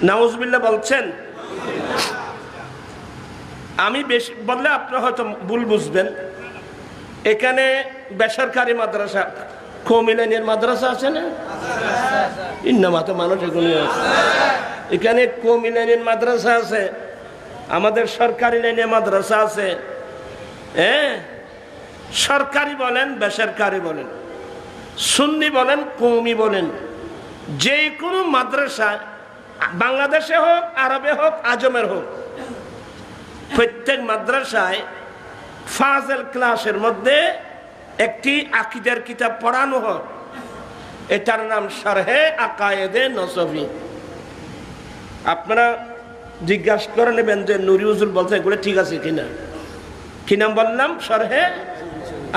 নাউজুবিল্লাহ বলছেন। আমি বেশি বললে আপনারা হয়তো ভুল বুঝবেন। এখানে বেসরকারি মাদ্রাসা, কওমি লাইনের মাদ্রাসা আছে না? ইন্নামাতে মানুষ এগুলো আছে। এখানে কওমি লাইনের মাদ্রাসা আছে, আমাদের সরকারি লাইনের মাদ্রাসা আছে। হ্যাঁ, সরকারি বলেন, বেসরকারি বলেন, সুন্নি বলেন, কওমি বলেন, যে কোনো মাদ্রাসা বাংলাদেশে হোক, আরবে হোক, আজমের হোক, প্রত্যেক মাদ্রাসায় ফাজেল ক্লাসের মধ্যে একটি আকীদার কিতাব পড়ানো হয়। এটার নাম শারহে আকায়েদে নসফি। আপনারা জিজ্ঞাসা করে নেবেন যে নুরি হুজুর বলছে এগুলো ঠিক আছে কিনা। কি নাম বললাম? শারহে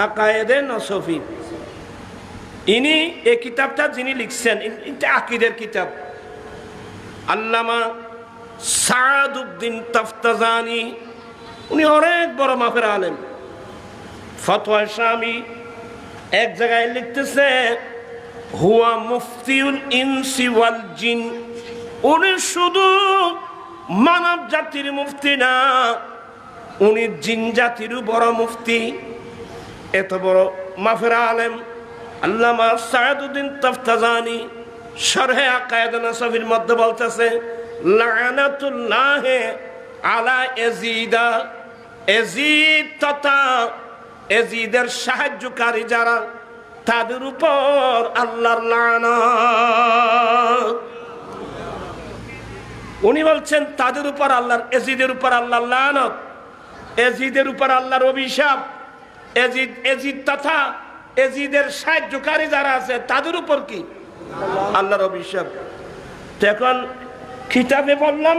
আকায়েদে নসফি। ইনি এই কিতাবটা যিনি লিখছেন, এটা আকীদার কিতাব। আল্লামা সাআদউদ্দিন তাফতাজানি, উনি অনেক বড় মাপের আলেম, ফতোয়া শামি। এক জায়গায় লিখতেছে হুয়া মুফতিউল ইনসি ওয়াল জিন। উনি শুধু মানব জাতির মুফতি না, উনি জিন জাতিরও বড় মুফতি। এত বড় মাপের আলেম আল্লামা সাআদউদ্দিন তাফতাজানি শারহে আকায়েদে নসফির মধ্যে বলতেছে লানাতুল্লাহ আলা ইয়াজিদা। ইয়াজিদ তথা ইয়াজিদের সাহায্যকারী যারা, তাদের উপর আল্লাহর লানত। উনি বলছেন তাদের উপর আল্লাহর, ইয়াজিদের উপর আল্লাহর লানত, ইয়াজিদের উপর আল্লাহর অভিশাপ। ইয়াজিদ তথা ইয়াজিদের সাহায্যকারী যারা আছে তাদের উপর কি? আল্লাহর অভিশাপ। এখন কিতাবে বললাম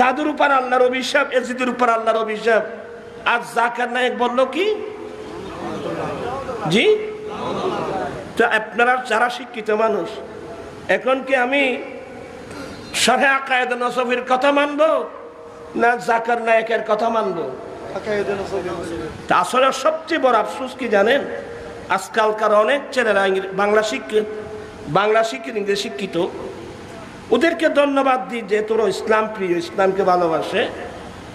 তাদের উপর আল্লাহর অভিশাপ, ইয়াজিদের উপর আল্লাহর অভিশাপ। আর জাকির নায়েক বলল কি? জি, তো আপনারা যারা শিক্ষিত মানুষ, এখন কি আমি শারহে আকায়েদে নসফির কথা মানবো না জাকির নায়েকের কথা মানবো? তা আসলে সবচেয়ে বড় আফসোস কি জানেন? আজকালকার অনেক ছেলেরা বাংলা শিক্ষিত, ইংরেজি শিক্ষিত, ওদেরকে ধন্যবাদ দিই যে তোরা ইসলাম প্রিয়, ইসলামকে ভালোবাসে।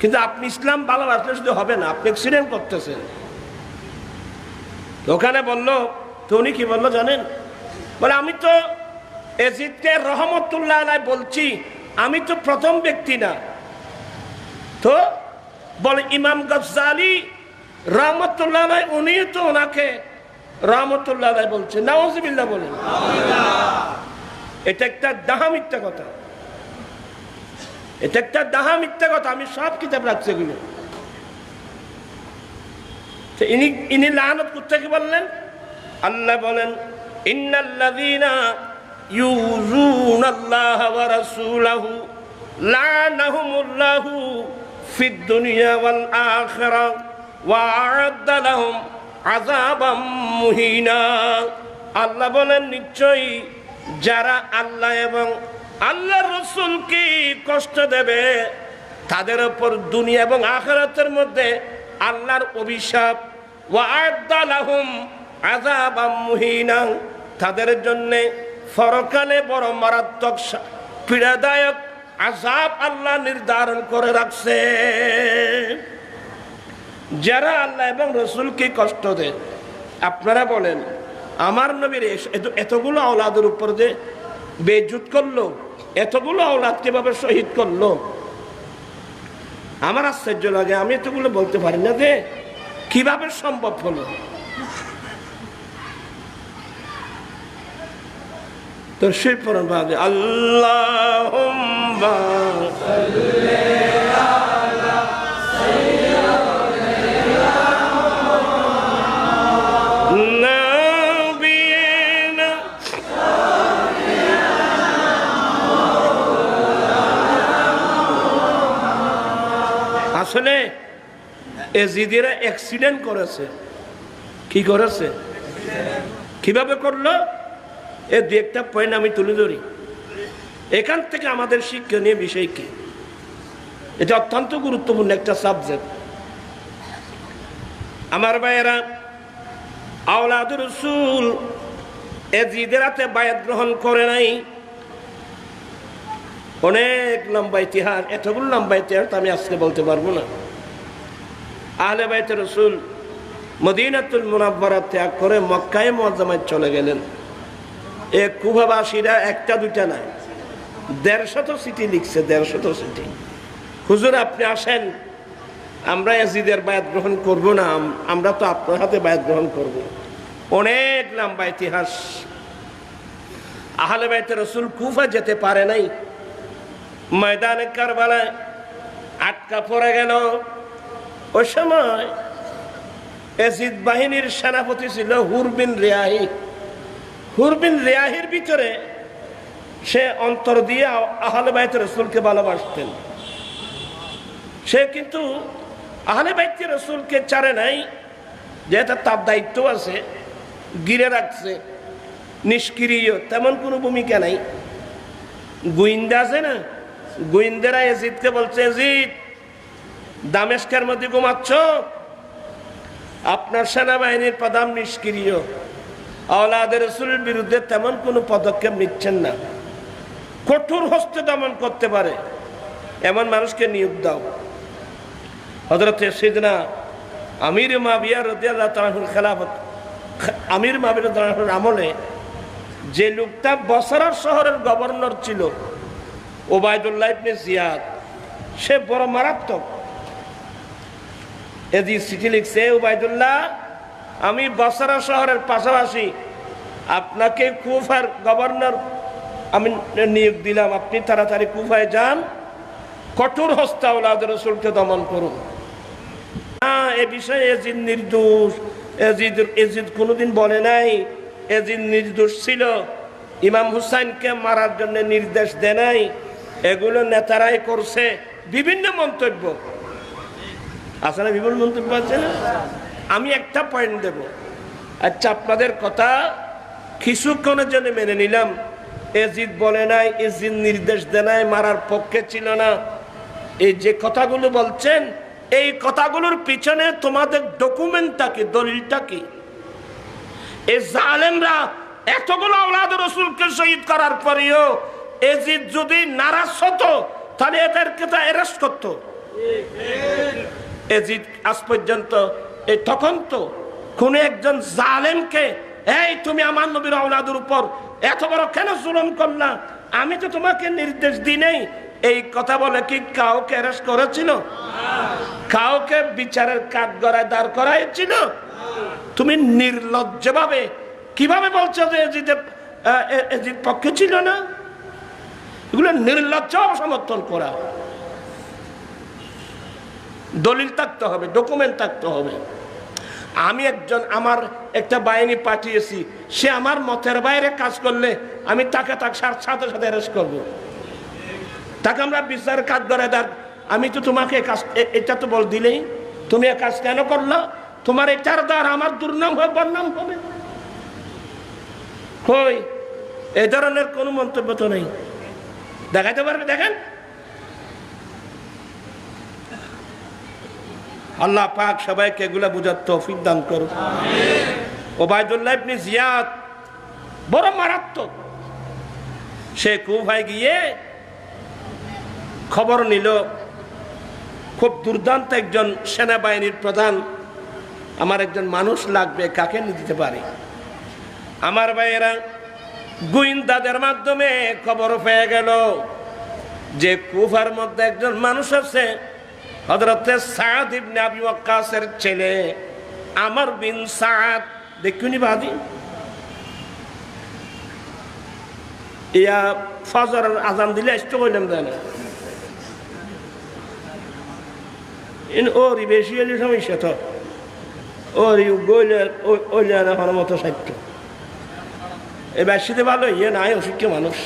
কিন্তু আপনি ইসলাম ভালোবাসলে শুধু হবে না, আপনি অ্যাক্সিডেন্ট করতেছেন। ওখানে বললো, তো উনি কি বললো জানেন? বলে আমি তো ইয়াজিদকে রহমতুল্লাহ আলাইহি বলছি, আমি তো প্রথম ব্যক্তি না। তো বলে ইমাম গজ্জালি রহমতুল্লাহ আলাইহি, উনি তো ওনাকে রহমতুল্লাহ আলাইহি বলছে। নাউজুবিল্লাহ বলেন। এটা একটা ডাহা মিথ্যা কথা, এটা একটা ডাহা মিথ্যা কথা। আমি সব কিতাব রাখছি এগুলো। ইনি লানত করতে কি বললেন? আল্লাহ বলেন ইন্নাল্লাযীনা ইউযুনাল্লাহা ওয়া রাসূলাহু লা'নাহুমুল্লাহু ফিদ দুনিয়া ওয়াল আখিরাহ ওয়া আ'আদ্দা লাহুম আযাবাম মুহিনা। আল্লাহ বলেন নিশ্চয়ই যারা আল্লাহ এবং আল্লাহর রাসূলকে কষ্ট দেবে, তাদের উপর দুনিয়া এবং আখিরাতের মধ্যে আল্লাহর অভিশাপ। ওয়া আ'আদ্দা লাহুম আযাবাম মুহিনা, তাদের জন্য পরকালে বড় মারাত্মক পীড়াদায়ক আযাব আল্লাহ নির্ধারণ করে রাখছে। যারা আল্লাহ এবং রাসূলকে কষ্ট দেয়, আপনারা বলেন আমার নবীর এতগুলো আওলাদের উপর যে বেইজ্জত করলো, এতগুলো আওলাদ কিভাবে শহীদ করলো, আমার আশ্চর্য লাগে। আমি এতগুলো বলতে পারি না যে কিভাবে সম্ভব হলো। তো সেই পরম ভাবে আল্লাহুম্মা সাল্লি আলা সাইয়্যিদিনা নাবিয়িনা। আসলে ইয়াজিদিরা অ্যাক্সিডেন্ট করেছে। কি করেছে? কিভাবে করলো? এর দু একটা পয়েন্ট আমি তুলে ধরি। এখান থেকে আমাদের শিক্ষণীয় বিষয় কি? এটা অত্যন্ত গুরুত্বপূর্ণ একটা সাবজেক্ট। আমার ভাইয়েরা, আওলাদুর রাসূল ইয়াজিদের হাতে বায়াত গ্রহণ করে নাই। অনেক লম্বা ইতিহাস, এতগুলো লম্বা ইতিহাস তো আমি আজকে বলতে পারবো না। আহলে বাইত রাসূল মদিনাতুল মুনাওয়ারা ত্যাগ করে মক্কায়ে মুআজ্জামায় চলে গেলেন। এ কুফাবাসীরা একটা দুইটা নাই, 150 চিঠি লিখছে, 150 চিঠি। হুজুর আপনি আসেন, আমরা ইয়াজিদের বায়াত গ্রহণ করব না, আমরা তো আপনার হাতে বায়াত গ্রহণ করব। অনেক লম্বা ইতিহাস। আহলে বাইত রাসূল কুফা যেতে পারে নাই, ময়দানে কারবালায় আটকা পড়ে গেল। ওই সময় ইয়াজিদ বাহিনীর সেনাপতি ছিল হুর বিন রিয়াহি। হুর বিন রিয়াহির ভিতরে সে অন্তর দিয়ে আহলে বাইত রাসূলকে ভালোবাসতেন। সে কিন্তু আহলে বাইত রাসূলকে ছাড়ে নাই, যেটা তার দায়িত্ব আছে, গিরে রাখছে, নিষ্ক্রিয়, তেমন কোনো ভূমিকা নাই। গোয়েন্দা আছে না, গোয়েন্দারা ইয়াজিদকে বলছে, ইয়াজিদ দামেস্কের মধ্যে ঘুমাচ্ছ, আপনার সেনাবাহিনীর প্রধান নিষ্ক্রিয়, আওলাদে রাসূলের বিরুদ্ধে তেমন কোনো পদক্ষেপ নিচ্ছেন না, কঠোর হস্তে দমন করতে পারে এমন মানুষকে নিয়োগ দাও। হযরত সাইয়েদনা আমির মুআবিয়া রাদিয়াল্লাহু তাআলা আনহুর খেলাফত, আমির মুআবিয়া রাদিয়াল্লাহু তাআলার আমলে যে লোকটা বসরা শহরের গভর্নর ছিল, ওবায়দুল্লাহ ইবনে জিয়াদ, সে বড় মারাত্মক। এদি চিঠি লিখছে, ওবায়দুল্লাহ আমি বসরা শহরের পাশাপাশি আপনাকে কুফার গভর্নর আমি নিয়োগ দিলাম, আপনি তাড়াতাড়ি কুফায় যান, কঠোর হস্তে আওলাদ রাসূলকে দমন করুন। এ বিষয়ে ইয়াজিদ নির্দোষ। ইয়াজিদ কোনোদিন বলে নাই ইয়াজিদ নির্দোষ ছিল, ইমাম হুসাইনকে মারার জন্য নির্দেশ দেয় নাই, এগুলো নেতারাই করছে। বিভিন্ন মন্তব্য আছে না, বিভিন্ন মন্তব্য আছে না। আমি একটা পয়েন্ট দেব, আচ্ছা আপনাদের কথা কিছুক্ষণের জন্য মেনে নিলাম, ইয়াজিদ বলে নাই, ইয়াজিদ নির্দেশ দেয় নাই, মারার পক্ষে ছিল না। এই যে কথাগুলো বলছেন, এই কথাগুলোর পিছনে তোমাদের ডকুমেন্টটা কি, দলিলটা কি? এই জালেমরা এতগুলো আওলাদ রাসূলকে শহীদ করার পরেও ইয়াজিদ যদি নারাজ হতো তাহলে এদেরকে তো অ্যারেস্ট করতো। ইয়াজিদ আজ পর্যন্ত তখন তো কোন একজন জালেমকে, এই তুমি আমার নবীর আওলাদের উপর এত বড় কেন জুলুম করলা, আমি তো তোমাকে নির্দেশ দিই নাই, এই কথা বলে কি কাউকে অ্যারেস্ট করেছিল? কাউকে বিচারের কাঠগড়ায় দাঁড় করাইছিল? তুমি নির্লজ্জভাবে কিভাবে বলছো যে ইয়াজিদ পক্ষে ছিল না? এগুলো নির্লজ্জ সমর্থন করা। দলিল থাকতে হবে, ডকুমেন্ট থাকতে হবে। আমি আমার একটা বাহিনী পাঠিয়েছি, সে আমার মতের বাইরে কাজ করলে আমি তাকে সাথে সাথে অ্যারেস্ট করবো, তাকে আমরা বিচারের কাঠগড়ায় দাঁড়। আমি তো তোমাকে এটা তো বল দিলেই, তুমি এ কাজ কেন করলা? তোমার এটার দ্বারা আমার দুর্নাম হবে, বদনাম হবে। কই এই ধরনের কোনো মন্তব্য তো নেই, দেখাইতে পারবে? দেখেন, আল্লাহ পাক সবাইকে এগুলা বুঝার তৌফিক দান করুন। ওবায়দুল্লাহ ইবনে জিয়াদ বড় মারাত্মক। সে কুফায় গিয়ে খবর নিল, খুব দুর্দান্ত একজন সেনাবাহিনীর প্রধান, আমার একজন মানুষ লাগবে, কাকে দিতে পারি? আমার ভাইয়েরা গোয়েন্দাদের মাধ্যমে খবর পেয়ে গেল যে কুফার মধ্যে একজন মানুষ আছে, হযরতে সাদ ইবনে আবি ওয়াক্কাসের ছেলে আমর বিন সাদ। দেখুনি বাদি ইয়া ফজরের আজান দিলে আসতে কইলাম জানা ইন ওরি বেশি এলি সমস্যা তো ওরি গইলে ওইলে না মতো সাইট এই বেশিতে ভালো ইয়ে নাই, অসুখ্য মানুষ।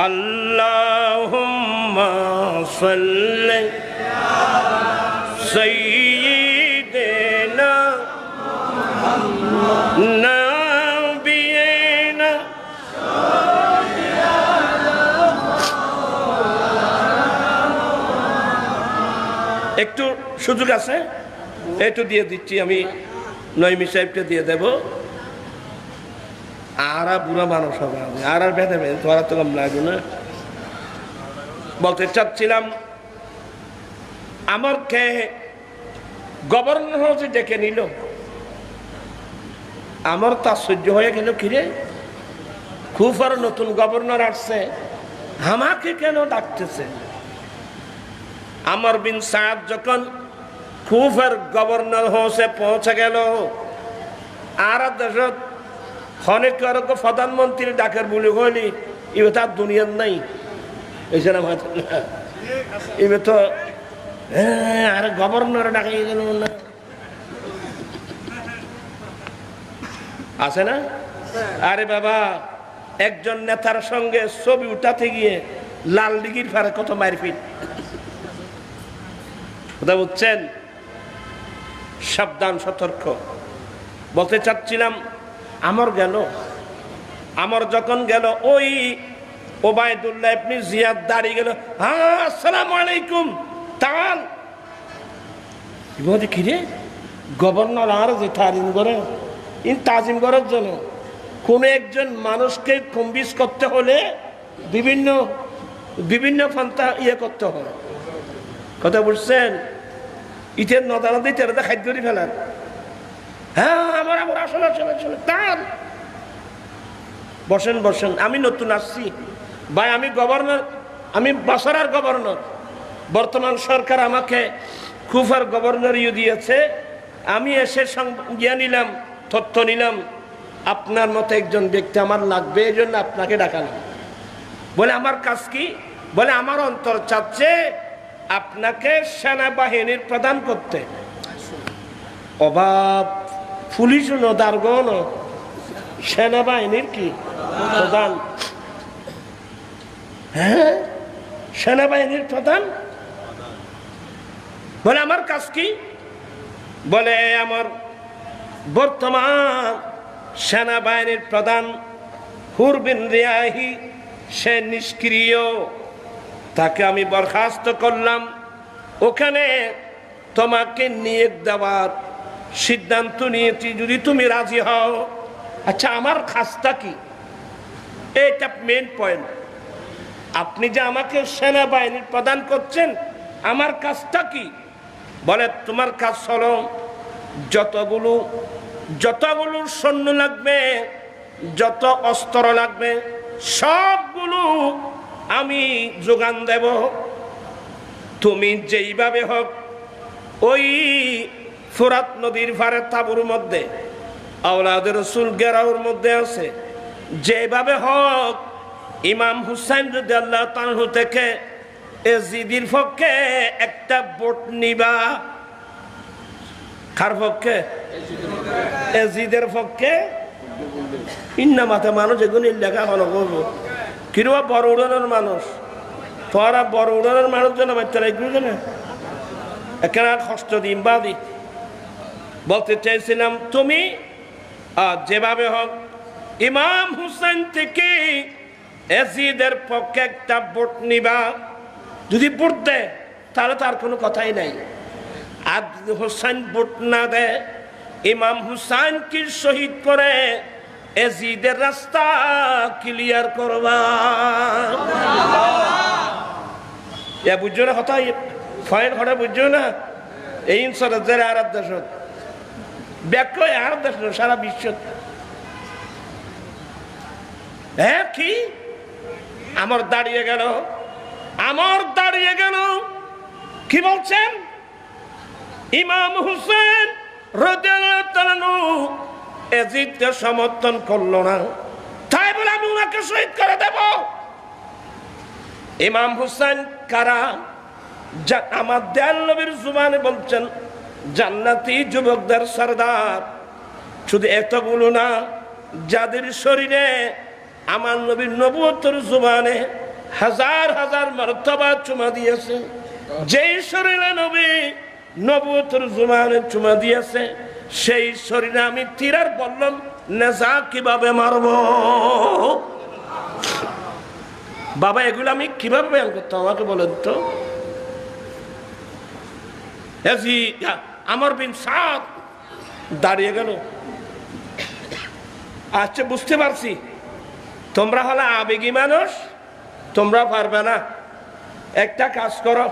আল্লাহুম্মা সাল্লি সাইয়্যিদিনা নাবিয়িনা একটু সুযোগ আছে, একটু দিয়ে দিচ্ছি আমি, নইমি সাহেবকে দিয়ে দেব। আর বুড়া মানুষ হবে আর বেঁধে তোরা তো কম লাগবে না। বলতে চাচ্ছিলাম আমারকে গভর্নর হাউসে ডেকে নিল, আমার তো আশ্চর্য হয়ে গেল, কিরে কুফার নতুন গভর্নর আসছে, আমাকে কেন ডাকতেছে? আমর বিন সাদ যখন কুফার গভর্নর হাউসে পৌঁছে গেল, আর দেশত অনেক প্রধানমন্ত্রী ডাকের বলে হইলি এবার তার দুনিয়ার নাই, এই এবার তো আর গভর্নর ডাকে গেল না, আছে না? আরে বাবা, একজন নেতার সঙ্গে ছবি উঠাতে গিয়ে লাল দিঘির ফারে কত মারপিট, কথা বুঝছেন? সাবধান, সতর্ক। বলতে চাচ্ছিলাম আমার গেল, আমার যখন গেল ওই ওবায়দুল্লাহ ইবনে জিয়াদ দাঁড়িয়ে গেল, হ্যাঁ আসসালামু আলাইকুম, তাল কি রে গভর্নর আর যে তাজিম করে, তাজিম করার জন্য কোন একজন মানুষকে কনভিন্স করতে হলে বিভিন্ন বিভিন্ন পন্থা করতে হয়, কথা বুঝছেন? ইটের নদানদি তেরোটা খাদ্য করে ফেলার, হ্যাঁ আমার আমার আসলে আসলে আসলে তার বসেন বসেন, আমি নতুন আসছি ভাই, আমি গভর্নর, আমি বসরার গভর্নর, বর্তমান সরকার আমাকে কুফার গভর্নর দিয়েছে, আমি এসে ইয়ে নিলাম, তথ্য নিলাম, আপনার মতো একজন ব্যক্তি আমার লাগবে, এই জন্য আপনাকে ডাকালাম। বলে আমার কাজ কি? বলে আমার অন্তর চাচ্ছে আপনাকে সেনাবাহিনীর প্রধান করতে। অভাব পুলিশ নদারগণ সেনাবাহিনীর কি প্রধান? হ্যাঁ, সেনাবাহিনীর প্রধান। বলে আমার কাজ কি? বলে আমার বর্তমান সেনাবাহিনীর প্রধান হুর বিন রিয়াহি, সে নিষ্ক্রিয়, তাকে আমি বরখাস্ত করলাম, ওখানে তোমাকে নিয়োগ দেওয়ার সিদ্ধান্ত নিয়েছি, যদি তুমি রাজি হও। আচ্ছা আমার কাজটা কি? এটা মেন পয়েন্ট, আপনি যে আমাকে সেনাবাহিনীর প্রদান করছেন, আমার কাজটা কি? বলে তোমার কাজ হলো যতগুলো সৈন্য লাগবে, যত অস্ত্র লাগবে, সবগুলো আমি যোগান দেব। তুমি যেইভাবে হোক ওই ফোরাত নদীর পারে তাবুর মধ্যে আওলাদের রাসূল গেরাউর মধ্যে আছে, যেভাবে হোক ইমাম হুসাইন রাদিয়াল্লাহু তাআলা থেকে এজিদের পক্ষে একটা ভোট নিবা। কার পক্ষে? এজিদের পক্ষে। ইন্নামাতে মানুষ এগুলো লেখা ভালো করবো, কিরবা বড় উড়ানোর মানুষ, তোরা বড় উড়ানোর মানুষ যেন বাচ্চারা এগুলো না এখানে কষ্ট দিন বাদি। বলতে চাইছিলাম তুমি যেভাবে হোক ইমাম হুসাইন থেকে এজিদের পক্ষে একটা ভোট নিবা। যদি ভোট দেয় তাহলে তার কোনো কথাই নাই, আর যদি হুসাইন ভোট না দেয়, ইমাম হুসাইনকে শহীদ করে এজিদের রাস্তা ক্লিয়ার করবা। বুঝছো না কথা? ফয়ের ঘরে বুঝছো না? এই ইনসারের আর দেশ ব্যাখ্য আর দেশ সারা বিশ্ব। হ্যাঁ কি আমার দাঁড়িয়ে গেল, কি বলছেন? ইমাম হুসেন রাদিয়াল্লাহু তাআলা এজিদকে সমর্থন করলো না, তাই বলে আমি উনাকে শহীদ করে দেব। ইমাম হুসাইন কারা? আমার দয়াল নবীর জুবানে বলছেন জান্নাতি যুবকদের সরদার। শুধু এতগুলো না, যাদের শরীরে আমার নবীর নবুয়তের জুবানে হাজার হাজার মর্তবা চুমা দিয়েছে, যেই শরীরে নবী নবুয়তের জুবানে চুমা দিয়েছে, সেই শরীরে আমি তীরার বললাম নেজা কিভাবে মারব। বাবা এগুলো আমি কিভাবে বয়ান করতাম আমাকে বলেন তো। আমর বিন সাদ দাঁড়িয়ে গেল, আচ্ছা, বুঝতে পারছি তোমরা হলো আবেগী মানুষ, তোমরা পারবে না। একটা কাজ করো,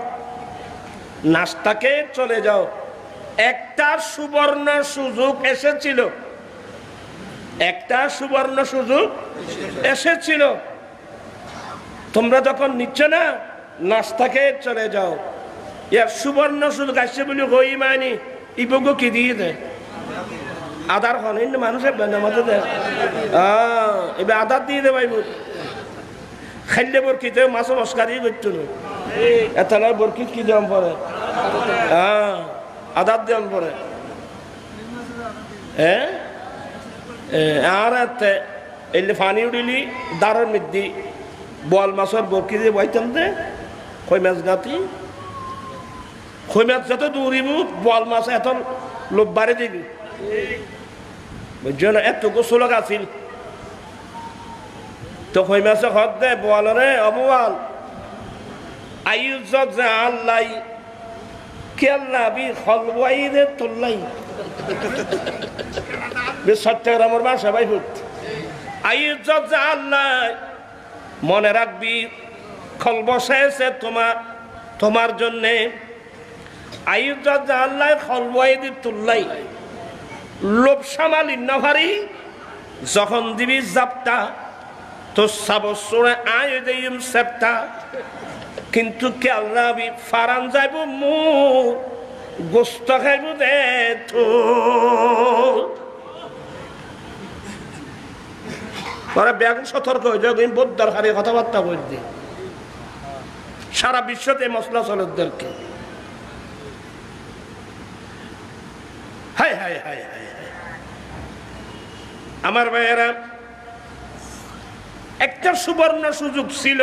নাস্তাকে চলে যাও। একটা সুবর্ণ সুযোগ এসেছিল, একটা সুবর্ণ সুযোগ এসেছিল, তোমরা যখন নিচ্ছ না, নাস্তাকে চলে যাও। ইয়ার সুবর্ণ সুযোগ আসছে বলে হই মানি ইবগো কি দিয়ে দেয় আধার হন মানুষের মতো দেয়, এবার আধার দিয়ে দে ভাই খাইলে বরকিতে মাছ মস্কারি করতো না, এত বরকিত কি দাম পরে, আধার দাম পরে। হ্যাঁ, আর এলে ফানি উড়িলি দাঁড়ার মধ্যে বল মাছের বরকি দিয়ে বইতাম দে, কই মাছ গাতি কই মাছ যত দৌড়িব বল মাছ এত লোভ বাড়ে দিবি, বুঝছো না? এত গোসল গাছিল তো কই মাছে হদ দে বলরে অবল আইউজত যে আল্লাহ কেল্লা বি হলওয়াই দে তোল্লাই চট্টগ্রামের বাসা ভাই হুত আইউজত যে আল্লাহ মনে রাখবি খল বসাইছে তোমার জন্যে। আইউজত যে আল্লাহ হলওয়াই দি তোল্লাই লোভ সামালি নভারি যখন দিবি জাপটা তো সাবসরে আয় দেইম সেপটা, কিন্তু কেল রাবি ফারান যাইব মু গোস্ত খাইব দে তো ব্যাগ সতর্ক হয়ে যাবে, বহুত দরকারি কথাবার্তা বলে দি সারা বিশ্বতে মশলা চলতদেরকে। Hi hi hi hi hi আমার ভাইয়েরা, একটা সুবর্ণ সুযোগ ছিল,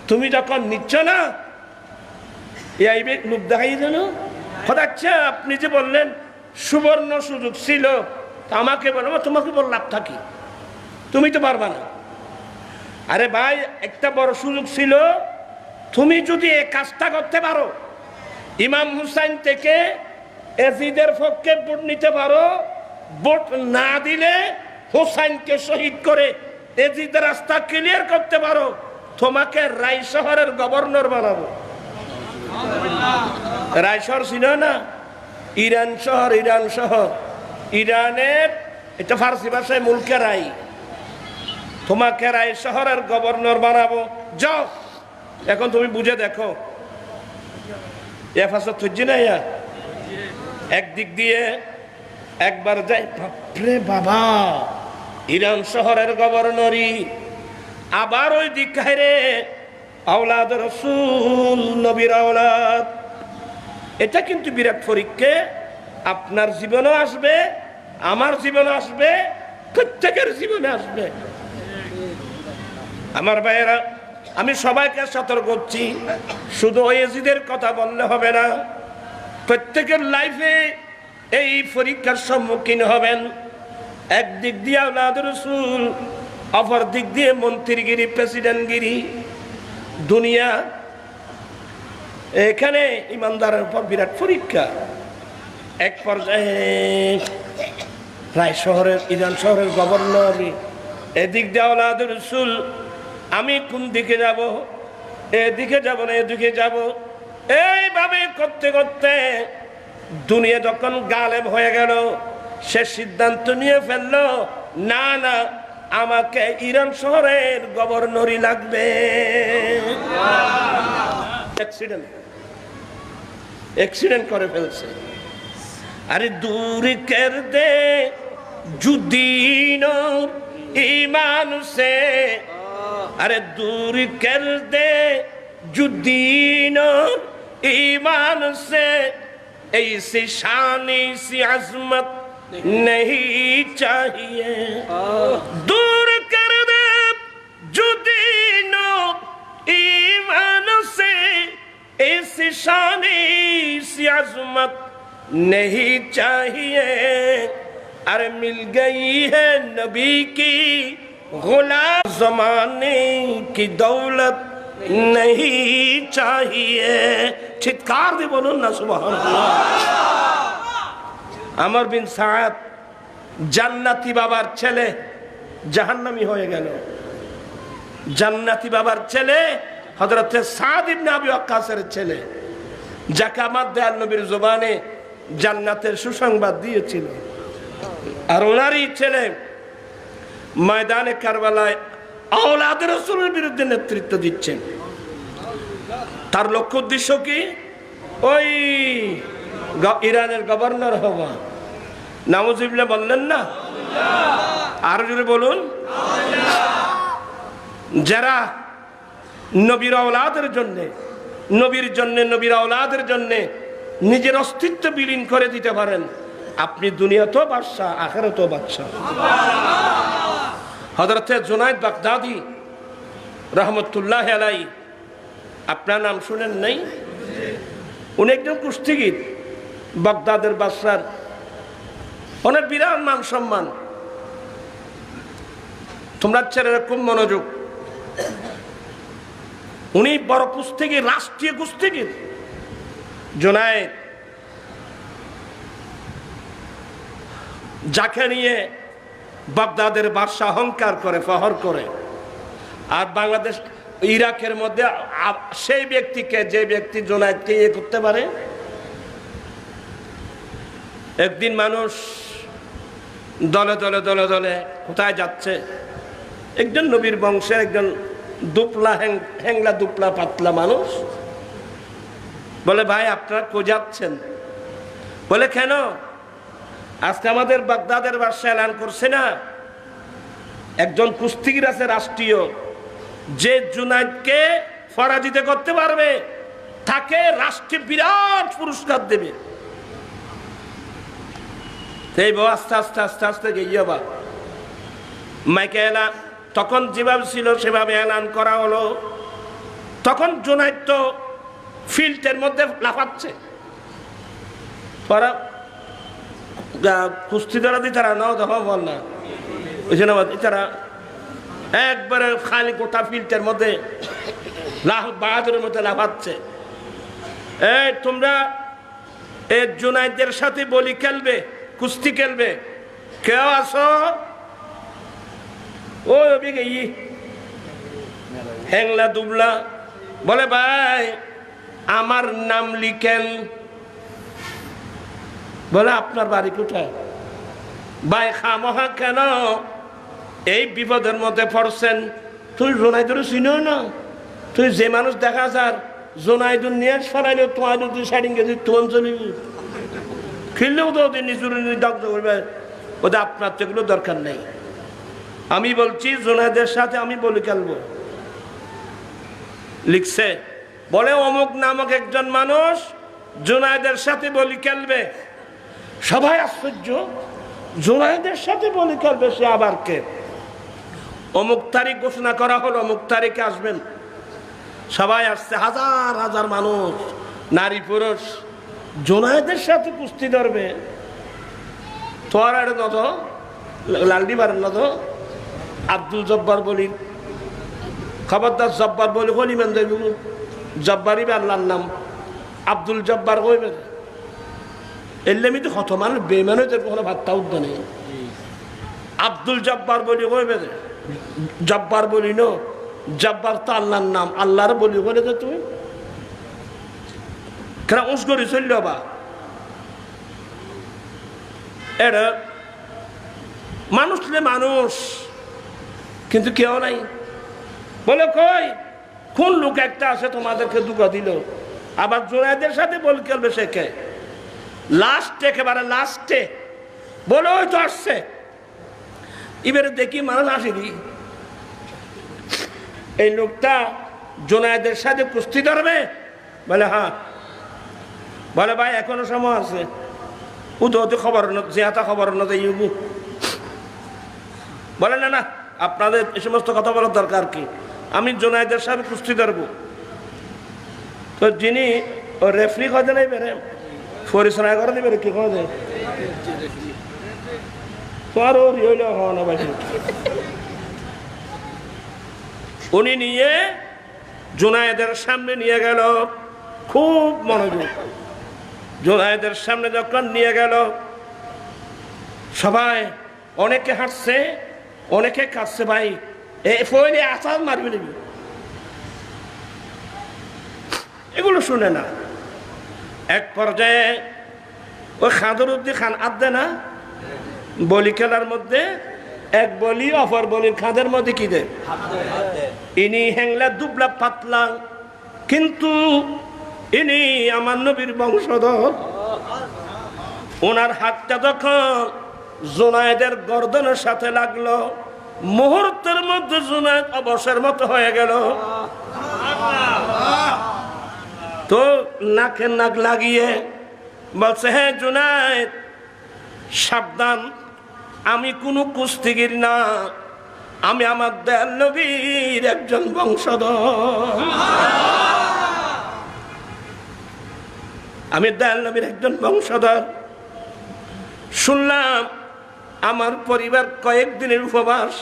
তুমি যখন নিচ্ছ না এই লোক দেখাই যেন আচ্ছা আপনি যে বললেন সুবর্ণ সুযোগ ছিল, আমাকে বলবো তোমাকে বল লাভ থাকি, তুমি তো পারবা না। আরে ভাই, একটা বড় সুযোগ ছিল, তুমি যদি এই কাজটা করতে পারো, ইমাম হুসাইন থেকে এজিদের পক্ষে ভোট নিতে পারো, ভোট না দিলে হুসাইনকে শহীদ করে এজিদের রাস্তা ক্লিয়ার করতে পারো, তোমাকে রায় শহরের গভর্নর বানাবো। রায় শহর ছিল না, ইরান শহর, ইরান শহর, ইরানের এটা ফার্সি ভাষায় মুলকে রাই, তোমাকে রায় শহরের গভর্নর বানাবো। যাও, এখন তুমি বুঝে দেখো একদিক দিয়ে একবার যাই, বাপরে বাবা ইরান শহরের গভর্নরই, আবার ওই দিক রে আওলাদ রাসূল, নবীর আওলাদ। এটা কিন্তু বিরাট পরীক্ষা, আপনার জীবনও আসবে, আমার জীবনে আসবে, প্রত্যেকের জীবনে আসবে। আমার ভাইয়েরা, আমি সবাইকে সতর্ক করছি, শুধু ওয়েজিদের কথা বললে হবে না, প্রত্যেকের লাইফে এই পরীক্ষার সম্মুখীন হবেন। একদিক দিয়ে আওলাদ রাসূল, অপর দিক দিয়ে মন্ত্রীগিরি, প্রেসিডেন্টগিরি, দুনিয়া। এখানে ইমানদারের উপর বিরাট পরীক্ষা। এক পর্যায়ে রায় শহরের, ইরান শহরের গভর্নর, এদিক দিয়ে আওলাদ রাসূল, আমি কোন দিকে যাব, এদিকে যাব না এদিকে যাব, এইভাবে করতে করতে দুনিয়া যখন গালেব হয়ে গেল, সে সিদ্ধান্ত নিয়ে ফেললো, না না আমাকে ইরান শহরের গভর্নরই লাগবে। অ্যাক্সিডেন্ট করে ফেলছে। আরে দূর কর দে जुदीन ईमान से, अरे दूर कर दे जुदीन ईमान से, ऐसी शान ऐसी अजमत नहीं चाहिए। दूर कर दे जुदीन ईमान से, ऐसी शान ऐसी अजमत नहीं चाहिए। अरे मिल गई है नबी की गुलाम, जमाने की दौलत नहीं चाहिए। चित्कार दे बोलो ना सुभान अल्लाह। अमर बिन साद জান্নাতি বাবার ছেলে জাহান্নামী হয়ে গেল। জান্নাতি বাবার ছেলে হযরত সাদ ইবনে আবি ওয়াক্কাসের ছেলে, যাকে আমার দয়াল নবীর জবানে জান্নাতের সুসংবাদ দিয়েছিল। আর ওনারই ছেলে ময়দানে কারবালায় আওলাদ রাসূলের বিরুদ্ধে নেতৃত্ব দিচ্ছেন। তার লক্ষ্য উদ্দেশ্য কি? ওই ইরানের গভর্নর হওয়া। নাউজুবিল্লাহ বললেন না? আর জোরে বলুন। যারা নবীর আওলাদের জন্যে, নবীর আওলাদের জন্যে নিজের অস্তিত্ব বিলীন করে দিতে পারেন, আপনি দুনিয়াতেও বাদশাহ, আখিরাতেও বাদশাহ। হযরত জুনায়েদ বাগদাদি রহমতুল্লাহ আলাইহি, আপনার নাম শুনেন নাই? উনি একজন কুস্তিগীর, বাগদাদের বাদশার অনেক বিরাট মান সম্মান। তোমরা ছেলেরা খুব মনোযোগ। উনি বড় কুস্তিগীর, রাষ্ট্রীয় কুস্তিগীর। জুনায়েদ, যাকে নিয়ে বাগদাদের বাদশা অহংকার করে, ফখর করে। আর বাংলাদেশ, ইরাকের মধ্যে সেই ব্যক্তিকে, যে ব্যক্তি জুনায়েদকে ইয়ে করতে পারে। একদিন মানুষ দলে দলে দলে দলে কোথায় যাচ্ছে, একজন নবীর বংশের একজন দুপলা হ্যাংলা দুপলা পাতলা মানুষ বলে, ভাই আপনারা কো যাচ্ছেন? বলে, কেন? আজকে আমাদের বাগদাদের বাদশা এলান করছে না, একজন কুস্তিগীর আছে রাষ্ট্রীয়, যে জুনায়েদকে পরাজিত করতে পারবে তাকে রাষ্ট্রে বিরাট পুরস্কার দেবে। এই আস্তে আস্তে আস্তে আস্তে গিয়ে বা মাইকে এলান, তখন যেভাবে ছিল সেভাবে এলান করা হলো। তখন জুনায়েদ তো ফিল্ডের মধ্যে লাফাচ্ছে। কুস্তি ধরা দি তারা নাও দেখো বল না, তারা একবারে খালি গোটা ফিল্ডের মধ্যে বাহাদুরের মধ্যে লাফাচ্ছে। এই তোমরা এই জুনায়েদের সাথে বলি খেলবে, কুস্তি খেলবে, কেউ আসো? ও হ্যাংলা দুবলা বলে, ভাই আমার নাম লিখেন। বলে, আপনার বাড়ি কোথায়? ভাই খামোহা কেন এই বিপদের মধ্যে পড়ছেন? তুই জুনায়েদের চিনো না? তুই যে মানুষ দেখা যার জুনায়েদুর নিয়ে সরাইলে তোমার তুই সাইডিং গেছি তোমার চলিবি, খেললেও তো ওদের নিজুর দগ্ধ করবে। ওদের আপনার তো এগুলো দরকার নেই। আমি বলছি জুনায়েদের সাথে আমি বলি খেলবো। লিখছে, বলে অমুক নামক একজন মানুষ জুনায়েদের সাথে বলি খেলবে। সবাই আশ্চর্য, জুনায়েদের সাথে বলি খেলবে, সে আবার কে? অমুক তারিখ ঘোষণা করা হলো, অমুক তারিখে আসবেন। সবাই আসছে, হাজার হাজার মানুষ, নারী পুরুষ, জুনায়েদের সাথে কুস্তি ধরবে। তোর আর নত লালডি বারেন নত আব্দুল জব্বার বলি, খবরদার জব্বার বলি হলিমেন দেব, জব্বারই আল্লাহর নাম, আব্দুল জব্বার কইবে। এলেমি তো কত মানুষ বেমান হইতে কোনো ভাত্তা উদ্যা নেই। আব্দুল জব্বার বলি কইবে, জব্বার বলি নো, জব্বার তো আল্লাহর নাম, আল্লাহর বলি বলে তো তুমি কেন উস করি চলল বা? এটা মানুষলে মানুষ, কিন্তু কেউ নাই। বলে কই কোন লোক একটা আছে তোমাদেরকে দুঃখ দিল, আবার জুনায়েদের সাথে বল খেলবে সে কে? লাস্টে, একেবারে লাস্টে বলে ওই তো আসছে। এবারে দেখি মানুষ আসেনি, এই লোকটা জুনায়েদের সাথে কুস্তি ধরবে। বলে হ্যাঁ। বলে ভাই এখনো সময় আছে, ও তো খবর যেটা খবর না যাইব। বলে না না, আপনাদের এই সমস্ত কথা বলার দরকার কি, আমি জুনায়েদের সাথে কুস্তি ধরবো। তো যিনি ও রেফারি কয়দিন নাই বেড়ে পরিচালনা করে দিবে, কি করে দেয় তোমার ওর হইলে হওয়া না। উনি নিয়ে জুনায়েদের সামনে নিয়ে গেল, খুব মনোযোগ। জুনায়েদের সামনে যখন নিয়ে গেল, সবাই অনেকে হাঁটছে, অনেকে কাঁদছে। ভাই এ ফইলে আসাদ মারবি নিবি, এগুলো শুনে না। এক পর্যায়ে ওই খাদরুদ্দিন খান আদে না বলি খেলার মধ্যে, এক বলি অপর বলির খাদের মধ্যে কি দে, ইনি হ্যাংলা দুবলা পাতলা, কিন্তু ইনি আমার নবীর বংশধর। ওনার হাতটা যখন জুনায়েদের গর্দনের সাথে লাগলো, মুহূর্তের মধ্যে জুনায়েদ অবসরের মতো হয়ে গেল। তো নাকে নাক লাগিয়ে বলছে, হ্যাঁ জুনায়েদ সাবধান, আমি কোনো কুস্তিগির না, আমি আমার দয়াল নবীর একজন বংশধর, আমি দয়াল নবীর একজন বংশধর। শুনলাম আমার পরিবার কয়েকদিনের উপবাস,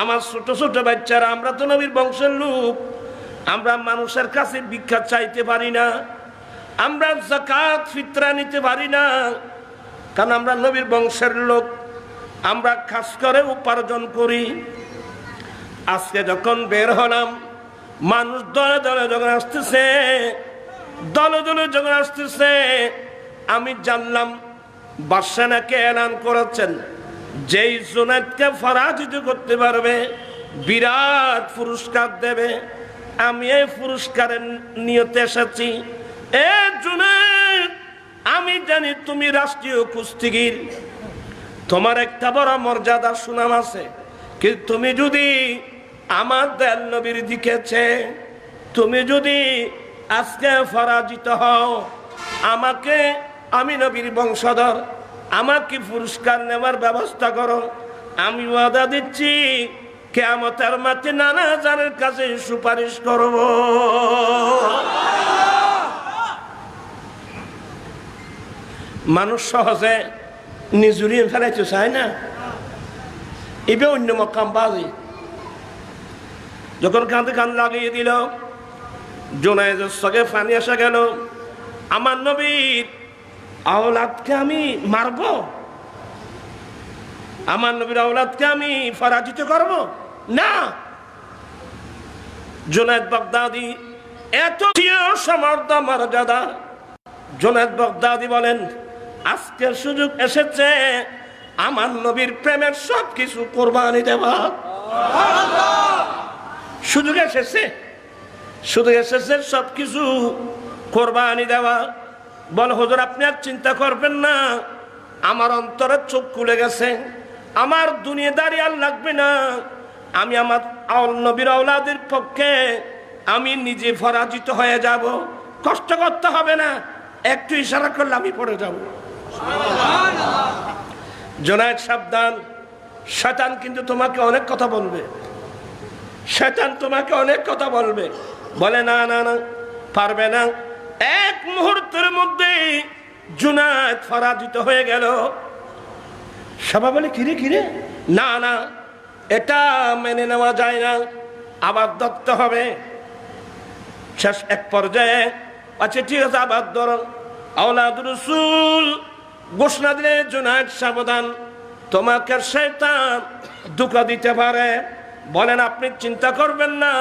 আমার ছোট ছোট বাচ্চারা, আমরা তো নবীর বংশের লোক, আমরা মানুষের কাছে ভিক্ষা চাইতে পারি না, আমরা যাকাত ফিতরা নিতে পারি না, কারণ আমরা নবীর বংশের লোক, আমরা খাস করে উপার্জন করি। আজকে যখন বের হলাম, মানুষ দলে দলে যখন আসতেছে, দলে দলে যখন আসতেছে, আমি জানলাম বাদশা নাকি এলান করেছেন, যেই জুনায়েদকে পরাজিত করতে পারবে বিরাট পুরস্কার দেবে। আমি এই পুরস্কারের নিয়তে এসেছি। এ জুনায়েদ, আমি জানি তুমি রাষ্ট্রীয় কুস্তিগির, তোমার একটা বড় মর্যাদা সুনাম আছে, কিন্তু তুমি যদি আমার দয়াল নবীর দিকেছে, তুমি যদি আজকে পরাজিত হও, আমাকে, আমি নবীর বংশধর, আমাকে পুরস্কার নেওয়ার ব্যবস্থা করো। আমি ওয়াদা দিচ্ছি কিয়ামতের মাঠে নানা জানের কাছে সুপারিশ করব। মানুষ সহজে নিজুরিয়ে ফেলাইতে চায় না, এবার অন্য মকাম বাজি। যখন কাঁধে কান লাগিয়ে দিল, জুনায়েদের চোখে পানি এসে গেল। আমার নবীর আওলাদকে আমি মারব, আমার নবীর আওলাদকে আমি পরাজিত করব না। জুনায়েদ বাগদাদি এত সমর্থ মর্যাদা। জুনায়েদ বাগদাদি বলেন, আজকের সুযোগ এসেছে আমার নবীর প্রেমের সব কিছু কোরবানি দেওয়া। সুযোগ এসেছে, সুযোগ এসেছে সব কিছু কোরবানি দেওয়া। বল হুজুর, আপনি আর চিন্তা করবেন না, আমার অন্তরের চোখ খুলে গেছে, আমার দুনিয়াদারি আর লাগবে না, আমি আমার নবীর আওলাদের পক্ষে আমি নিজে পরাজিত হয়ে যাব, কষ্ট করতে হবে না, একটু ইশারা করলে আমি পড়ে যাব। জুনায়েদ সাবধান, শয়তান কিন্তু তোমাকে অনেক কথা বলবে, শয়তান তোমাকে অনেক কথা বলবে। বলে না না না, পারবে না। এক মুহূর্তের মধ্যে জুনায়েদ পরাজিত হয়ে গেল। সবাই বলে কিরে কিরে, না না, এটা মেনে নেওয়া যায় না, আবার ধরতে হবে। শেষ এক পর্যায়ে, আচ্ছা ঠিক আছে, আবার ধরো। আওলাদ রাসূল ঘোষণা দিলে, জুনায়েদ সাবধান, তোমাকে শয়তান ধোঁকা দিতে পারে। বলেন আপনি চিন্তা করবেন না,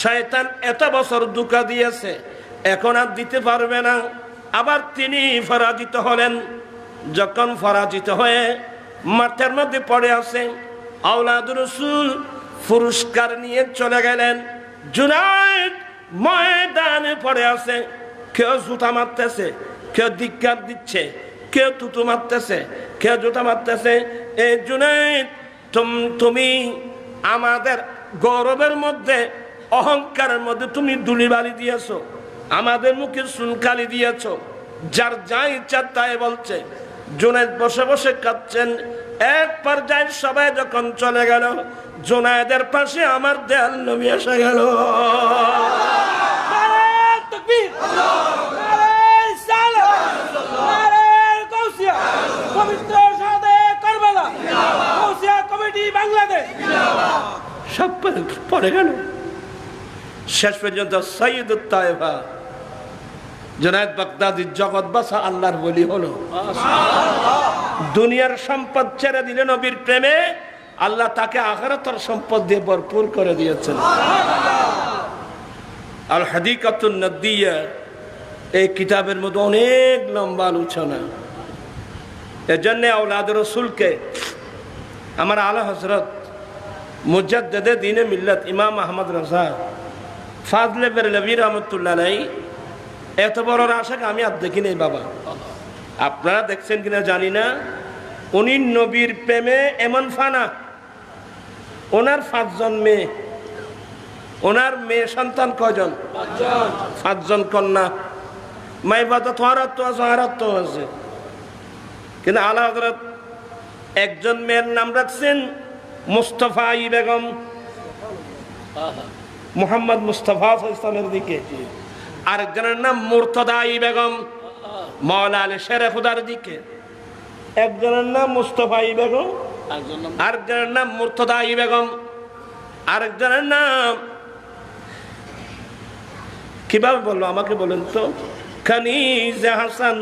শয়তান এত বছর ধোঁকা দিয়েছে, এখন আর দিতে পারবে না। আবার তিনি পরাজিত হলেন। যখন পরাজিত হয়ে মাঠের মধ্যে পড়ে আছে, আওলাদ রাসূল পুরস্কার নিয়ে চলে গেলেন। জুনায়েদ ময়দানে পড়ে আছে, কেউ জুতা মারতেছে, কেউ ধিক্কার দিচ্ছে, কেউ তুতু মারতেছে, কেউ জুতা মারতেছে। এই জুনায়েদ, তুমি আমাদের গৌরবের মধ্যে, অহংকারের মধ্যে তুমি ধুলিবালি দিয়েছো, আমাদের মুখে সুনকালি দিয়েছো, যার যা ইচ্ছা তাই বলছে। জুনায়েদ বসে বসে কাঁদছেন। এক পর্যায়ে সবাই যখন চলে গেল, জুনায়েদের পাশে আমার দয়াল নবী এসে গেল। সব পড়ে গেল। শেষ পর্যন্ত সাইয়্যিদুত তায়েফা জুনায়েদ বাগদাদির জগৎ বাসা আল্লাহর ওলি হলো। দুনিয়ার সম্পদ ছেড়ে দিলে নবীর প্রেমে, আল্লাহ তাকে আখিরাতের সম্পদ দিয়ে ভরপুর করে দিয়েছেন। আল হাদিকাতুন নাদিয়া এই কিতাবের মধ্যে অনেক লম্বা আলোচনা। এর জন্য আওলাদ রসুলকে আমার আলা হযরত মুজাদ্দিদে দ্বীনে মিল্লাত ইমাম আহমদ রাজা ফাজলে বেরলভী রহমতুল্লাহ আলাইহি এত বড় আশাক আমি আর দেখি নাই বাবা। আপনারা দেখছেন কিনা জানি না, উনি নবীর প্রেমে এমন ফানা, ওনার 5 জন মেয়ে, ওনার মেয়ে সন্তান কয়জন? 5 জন কন্যা। মাইবাদা তোহারাত আছে, কিন্তু আলা হযরত একজন মেয়ের নাম রাখছেন মুস্তাফা ই বেগম, মুহাম্মদ মুস্তাফা ইসলামের দিকে। আরেকজনের নাম মুর্তদা ই বেগম, মাওলা আলী শেরে খুদার দিকে। একজনের নাম মুস্তাফা ই বেগম, আরেকজনের নাম মুর্তদা ই বেগম, আরেকজনের নাম কিভাবে বললো আমাকে বলেন তো? কানিজে হাসান।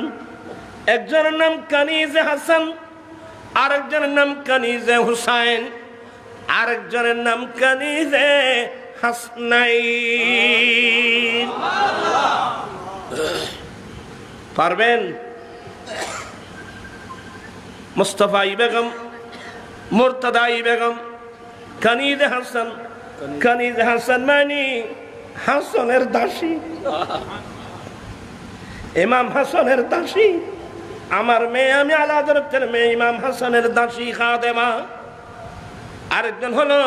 একজনের নাম কানিজে হাসান, আরেকজনের নাম কানিজে হুসাইন, আরেকজনের নাম কানিজে হাসনাইন। পারবেন? মুস্তাফা ই বেগম, মুর্তদা ই বেগম, কানিজে হাসান। কানিজে হাসান মানে হাসানের দাসী, ইমাম হাসানের দাসী। আমার মেয়ে, আমি আলা হযরতের মেয়ে, ইমাম হাসানের দাসী খাদেমা। আরেকজন হলো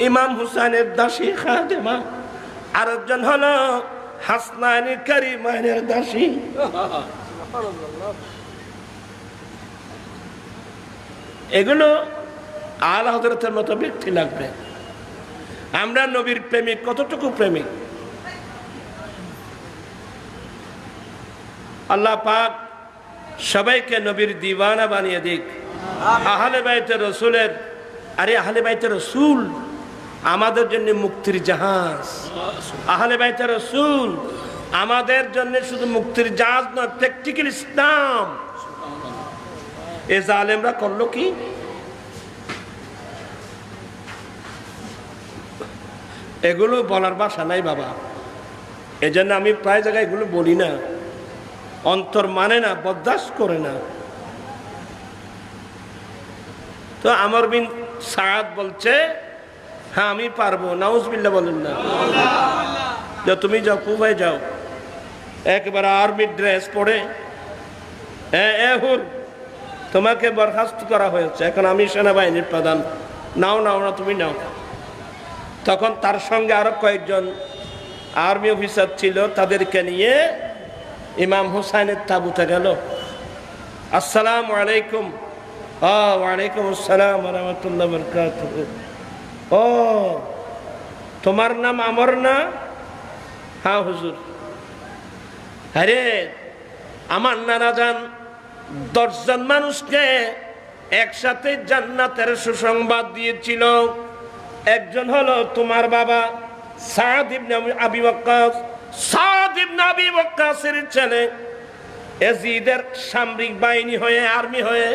ইমাম হুসাইনের দাসী খাদেমা, আরেকজন হলো হাসনাইন কারিমাইনের দাসী। এগুলো আলা হযরতের মতো ব্যক্তি লাগবে। আমরা নবীর প্রেমিক, কতটুকু প্রেমিক? আল্লাহ পাক সবাইকে নবীর দিওয়ানা বানিয়ে দিক। আহলে বাইতে রসুলের, আরে আহলে বাইতে রসুল আমাদের জন্য মুক্তির জাহাজ। আহলে বাইতে রসুল আমাদের জন্য শুধু মুক্তির জাহাজ নয়, প্র্যাকটিক্যাল ইসলাম। এ জালেমরা করলো কি? এগুলো বলার ভাষা নাই বাবা। এজন্য আমি প্রায় জায়গায় এগুলো বলি না, অন্তর মানে না, বরদাস্ত করে না। তো আমর বিন সাদ বলছে, হ্যাঁ আমি পারবো। নাউজুবিল্লাহ বলেন না। যে তুমি যাও, কুফায় যাও, একবার আর্মি ড্রেস পরে, তোমাকে বরখাস্ত করা হয়েছে, এখন আমি সেনাবাহিনীর প্রধান, নাও নাও না, তুমি নাও। তখন তার সঙ্গে আরো কয়েকজন আর্মি অফিসার ছিল, তাদেরকে নিয়ে ইমাম হুসাইনের তাঁবুতে গেল। আসসালামু আলাইকুম। ওয়ালাইকুম আসসালাম ওয়া রাহমাতুল্লাহি ওয়া বারাকাতুহু। ও তোমার নাম আমর না? হ্যাঁ হুজুর। আরে আমার নানা জান 10 জন মানুষকে একসাথে জান্নাতের সুসংবাদ দিয়েছিল। একজন হলো তোমার বাবা সাদ ইবনে আবি ওয়াক্কাস। সাদ ইবনে আবি ওয়াক্কাসের ছেলে ইয়াজিদের সামরিক বাহিনী হয়ে, আর্মি হয়ে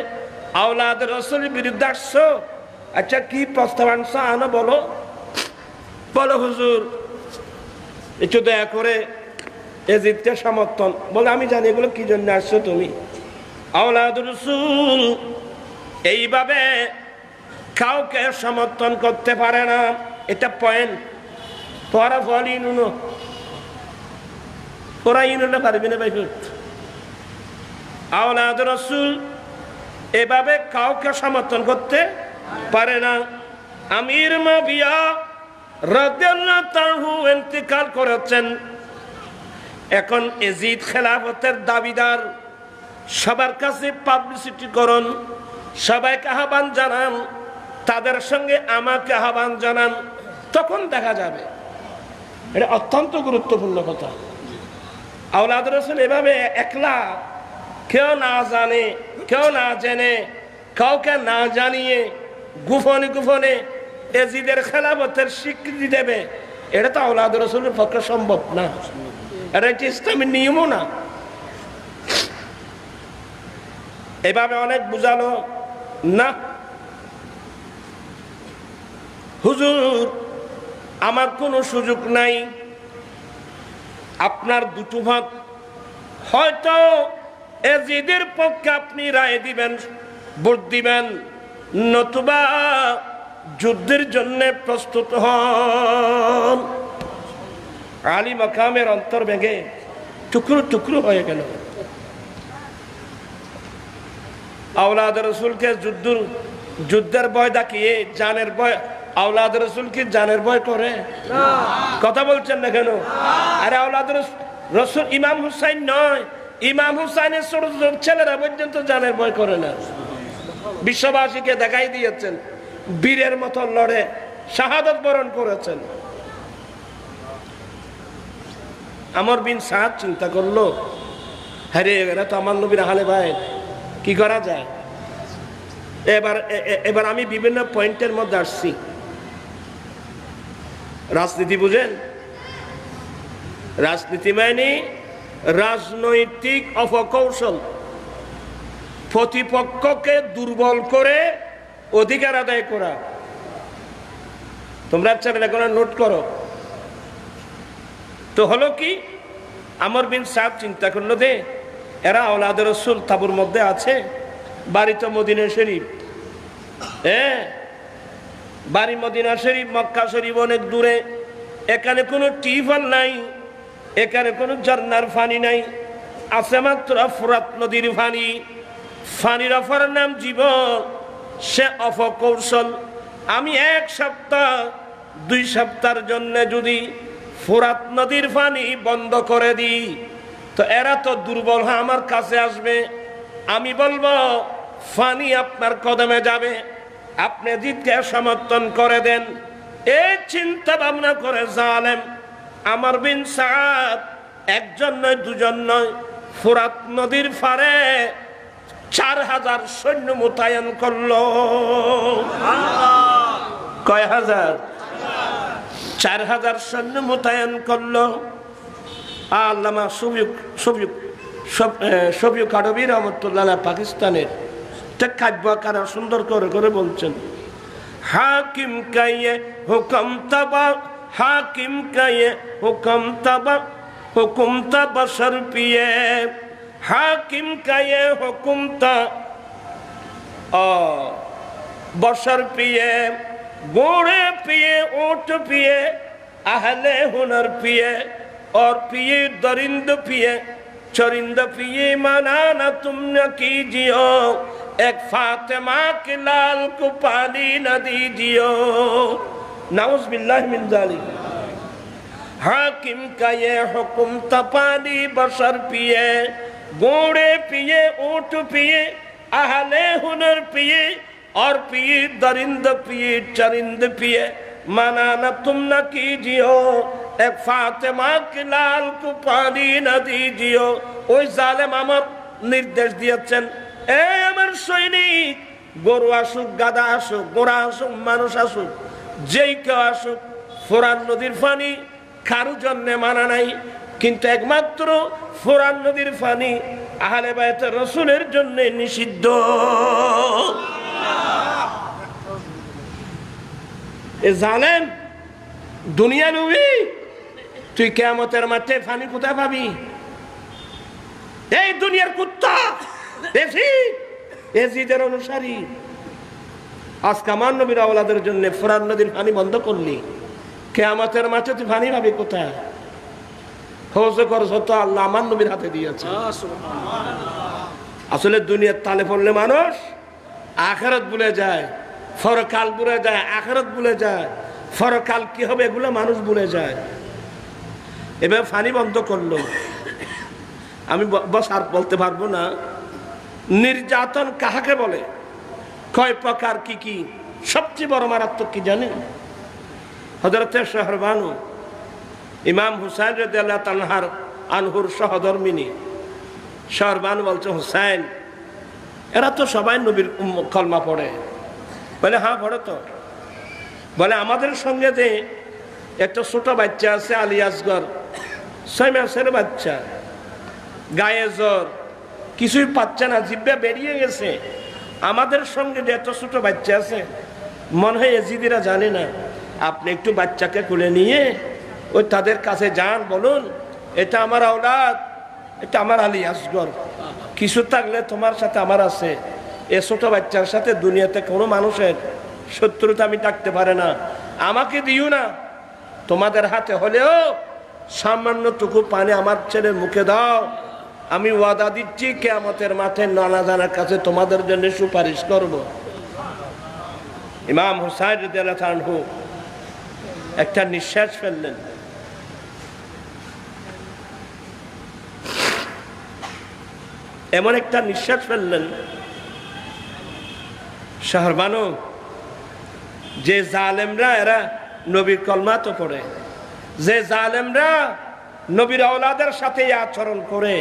আওলাদ রাসূলের বিরুদ্ধে আসছো। আচ্ছা কি প্রস্তাব আনছো, আনো বলো। বলো হুজুর একটু দয়া করে ইয়াজিদকে সমর্থন। বলে আমি জানি এগুলো কি জন্য আসছো তুমি। আওলাদ রাসূল এইভাবে কাউকে সমর্থন করতে পারে না, এটা পয়েন্ট। তোরা ফলি নুনো, তোরা ইনুলে পারবি না ভাই। আওলাদ রাসূল এভাবে কাউকে সমর্থন করতে পারে না। আমির মুআবিয়া রাদিয়াল্লাহু তাআলা ইন্তেকাল করেছেন। এখন ইয়াজিদ খেলাফতের দাবিদার। সবার কাছে পাবলিসিটি করুন, সবাইকে আহ্বান জানান, তাদের সঙ্গে আমাকে আহ্বান জানান, তখন দেখা যাবে। এটা অত্যন্ত গুরুত্বপূর্ণ কথা। আওলাদ রাসূল এভাবে একলা, কেউ না জানে, কেউ না জেনে, কাউকে না জানিয়ে গোপনে গোপনে ইয়াজিদের খেলাফতের স্বীকৃতি দেবে, এটা তো আওলাদ রাসূলের পক্ষে সম্ভব না। এটা ইসলামের নিয়মও না। এভাবে অনেক বুঝালো, না হুজুর আমার কোনো সুযোগ নাই, আপনার দুটো ভাগ, হয়তো এজিদের পক্ষে আপনি রায় দিবেন, ভোট দিবেন, নতুবা যুদ্ধের জন্য প্রস্তুত হন। আলী মাকামের অন্তর ভেঙে টুকরো টুকরো হয়ে গেল। আওলাদ রসুলকে যুদ্ধের ভয় দেখিয়ে জানের ভয়, আওলাদ রসুল কি জানের ভয় করে? কথা বলছেন না কেন? আরে আওলাদ রসুল ইমাম হুসাইন নয়, ইমাম হুসাইনের ছোট ছোট ছেলেরা পর্যন্ত জানের ভয় করে না। বিশ্ববাসীকে দেখাই দিয়েছেন, বীরের মতো লড়ে শাহাদত বরণ করেছেন। আমর বিন সাদ চিন্তা করলো, হ্যাঁ এরা তো আমার নবীর আহলে ভাই, কি করা যায়? এবার আমি বিভিন্ন পয়েন্টের মধ্যে আসছি। রাজনীতি বুঝেন? রাজনীতি মানে রাজনৈতিক অপকৌশল, প্রতিপক্ষকে দুর্বল করে অধিকার আদায় করা। তোমরা ছেলেগুলো নোট করো তো। হলো কি, আমর বিন সাদ চিন্তা করলো যে এরা আওলাদ রাসূল তাবুর মধ্যে আছে, বাড়ি তো মদিনা শরীফ, বাড়ি মদিনা শরীফ, মক্কা শরীফ অনেক দূরে, এখানে কোনো টিউবওয়েল নাই, এখানে কোনো ঝর্ণার পানি নাই, আছে মাত্র ফোরাত নদীর পানি। পানির অফার নাম জীবন, সে অপকৌশল। আমি 1 সপ্তাহ 2 সপ্তাহের জন্য যদি ফোরাত নদীর পানি বন্ধ করে দিই তো এরা তো দুর্বল হয়ে আমার কাছে আসবে, আমি বলবো পানি আপনার কদমে যাবে, আপনি জিদকে সমর্থন করে দেন। এই চিন্তা ভাবনা করে জালেম আমর বিন সাদ একজন নয়, দুজন নয়, ফোরাত নদীর পারে 4000 সৈন্য মোতায়েন করলো। কয় হাজার? 4000 সৈন্য মোতায়েন করলো। আল্লামা শফিউক আরবি রহমতুল্লাহ পাকিস্তানের কাব্য আকারে সুন্দর করে করে বলছেন, হাকিম কায়ে হুকম তাবা, হাকিম কায়ে হুকম তাবা, হুকুম তা বশর পিয়ে, হাকিম কায়ে হুকুম তা बशर पिए, घोड़े पिए, ऊंट पिए, अहले हुनर पिए और पिए दरिंद पिए, चरिंद पिए, मना न तुम न कीजियो, एक फातिमा के लाल को पानी न दीजियो। नाउज़ बिल्लाह मिन जालिक। हाकिम का ये हुक्म तपानी बशर पिए, घोड़े पिए, ऊंट पिए, अहले हुनर पिए और पिए दरिंद पिए, चरिंद पिए, मना न तुम न कीजियो, एक फातिमा के लाल को पानी न दीजियो। ওই জালেম আমার নির্দেশ দিয়েছেন, এই আমার সৈনিক, গরু আসুক, গাদা আসুক, ঘোড়া আসুক, মানুষ আসুক, যেই কেউ আসুক, ফোরাত নদীর পানি কারো জন্য মানা নাই, কিন্তু একমাত্র ফোরাত নদীর পানি আহলে বাইত রাসূলের জন্য নিষিদ্ধ। এ জালেম দুনিয়া নবী, তুই কিয়ামতের মাঠে পানি কোথায় পাবি? এই দুনিয়ার কুত্তা এজিদের অনুসারী, আজকে আমার নবীর আওলাদের জন্য ফোরাত নদীর পানি বন্ধ করলি, কিয়ামতের মাঠে তুই পানি পাবি কোথায়? হজে খরচ তো আল্লাহ আমার নবীর হাতে দিয়েছে। আসলে দুনিয়ার তালে পড়লে মানুষ আখিরাত ভুলে যায়, পরকাল ভুলে যায়, আখিরাত ভুলে যায়, পরকাল কি হবে এগুলো মানুষ ভুলে যায়। এবার পানি বন্ধ করলো। আমি বস আর বলতে পারবো না। নির্যাতন কাহাকে বলে, কয় প্রকার, কি কি, সবচেয়ে বড় মারাত্মক কি জানেন? হযরতে শাহরবানু ইমাম হুসাইন রাদিয়াল্লাহু তাআলা আনহুর সহধর্মিনী শাহরবানু বলছে, হুসাইন এরা তো সবাই নবীর কলমা পড়ে। বলে হ্যাঁ পড়ে তো। বলে আমাদের সঙ্গে যে একটা ছোট বাচ্চা আছে আলী আসগর, 6 মাসের বাচ্চা, গায়ে জ্বর, কিছুই পাচ্ছে না, জিব্বা বেরিয়ে গেছে। আমাদের সঙ্গে যে এত ছোট বাচ্চা আছে, মনে হয় এজিদিরা জানে না। আপনি একটু বাচ্চাকে কোলে নিয়ে ওই তাদের কাছে যান, বলুন এটা আমার আওলাদ, এটা আমার আলী আসগর, কিছু থাকলে তোমার সাথে আমার আছে। এ ছোট বাচ্চার সাথে দুনিয়াতে কোনো মানুষের শত্রুতা আমি ডাকতে পারে না, আমাকে দিও না। তোমাদের হাতে হলেও সামান্যটুকু পানি আমার ছেলের মুখে দাও, আমি ওয়াদা দিচ্ছি কিয়ামতের মাঠে নানা জানার কাছে তোমাদের জন্য সুপারিশ করব। ইমাম হুসাইন রাদিয়াল্লাহু আনহু একটা নিঃশ্বাস ফেললেন। এমন একটা নিঃশ্বাস ফেললেন, শাহরবানু, যে জালেমরা এরা নবীর কলমা তো পড়ে, যে জালেমরা নবীর আওলাদের সাথে আচরণ করে,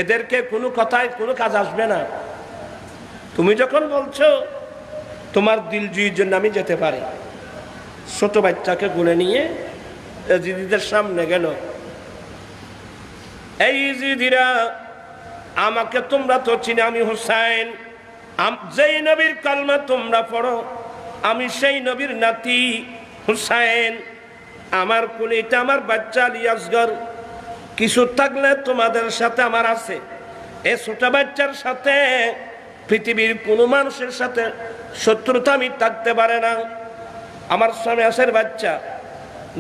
এদেরকে কোনো কথায় কোনো কাজ আসবে না। তুমি যখন বলছো তোমার দিলজুইর জন্য আমি যেতে পারি, ছোট বাচ্চাকে গুলে নিয়ে ইজিদিদের সামনে গেল। এই ইজিদিরা, আমাকে তোমরা তো চিনি, আমি হুসাইন, যেই নবীর কলমা তোমরা পড়ো আমি সেই নবীর নাতি হুসাইন, আমার কোলে এটা আমার বাচ্চা আলী আসগর, কিছু থাকলে তোমাদের সাথে আমার আছে। এই ছোট বাচ্চার সাথে পৃথিবীর কোনো মানুষের সাথে শত্রুতা আমি থাকতে পারে না। আমার স্বামী আসের বাচ্চা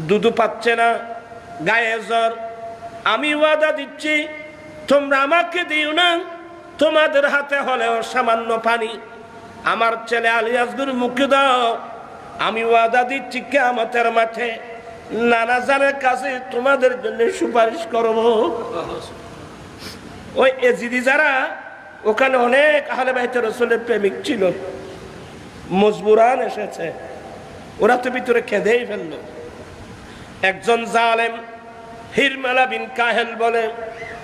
দুধু পাচ্ছে না, গায়ে জ্বর, আমি ওয়াদা দিচ্ছি তোমরা আমাকে দিও না, তোমাদের হাতে হলেও সামান্য পানি আমার ছেলে আলী আসগর মুখে দাও, আমি ওয়াদা দিচ্ছি কিয়ামতের মাঠে নানা জানের কাছে তোমাদের জন্য সুপারিশ করব। ওই এজিদি যারা ওখানে অনেক আহলে বাইত রাসূলের প্রেমিক ছিল, মজবুরান এসেছে, ওরা তো ভিতরে কেঁদেই ফেললো। একজন জালেম হিরমালা বিন কাহেল বলে,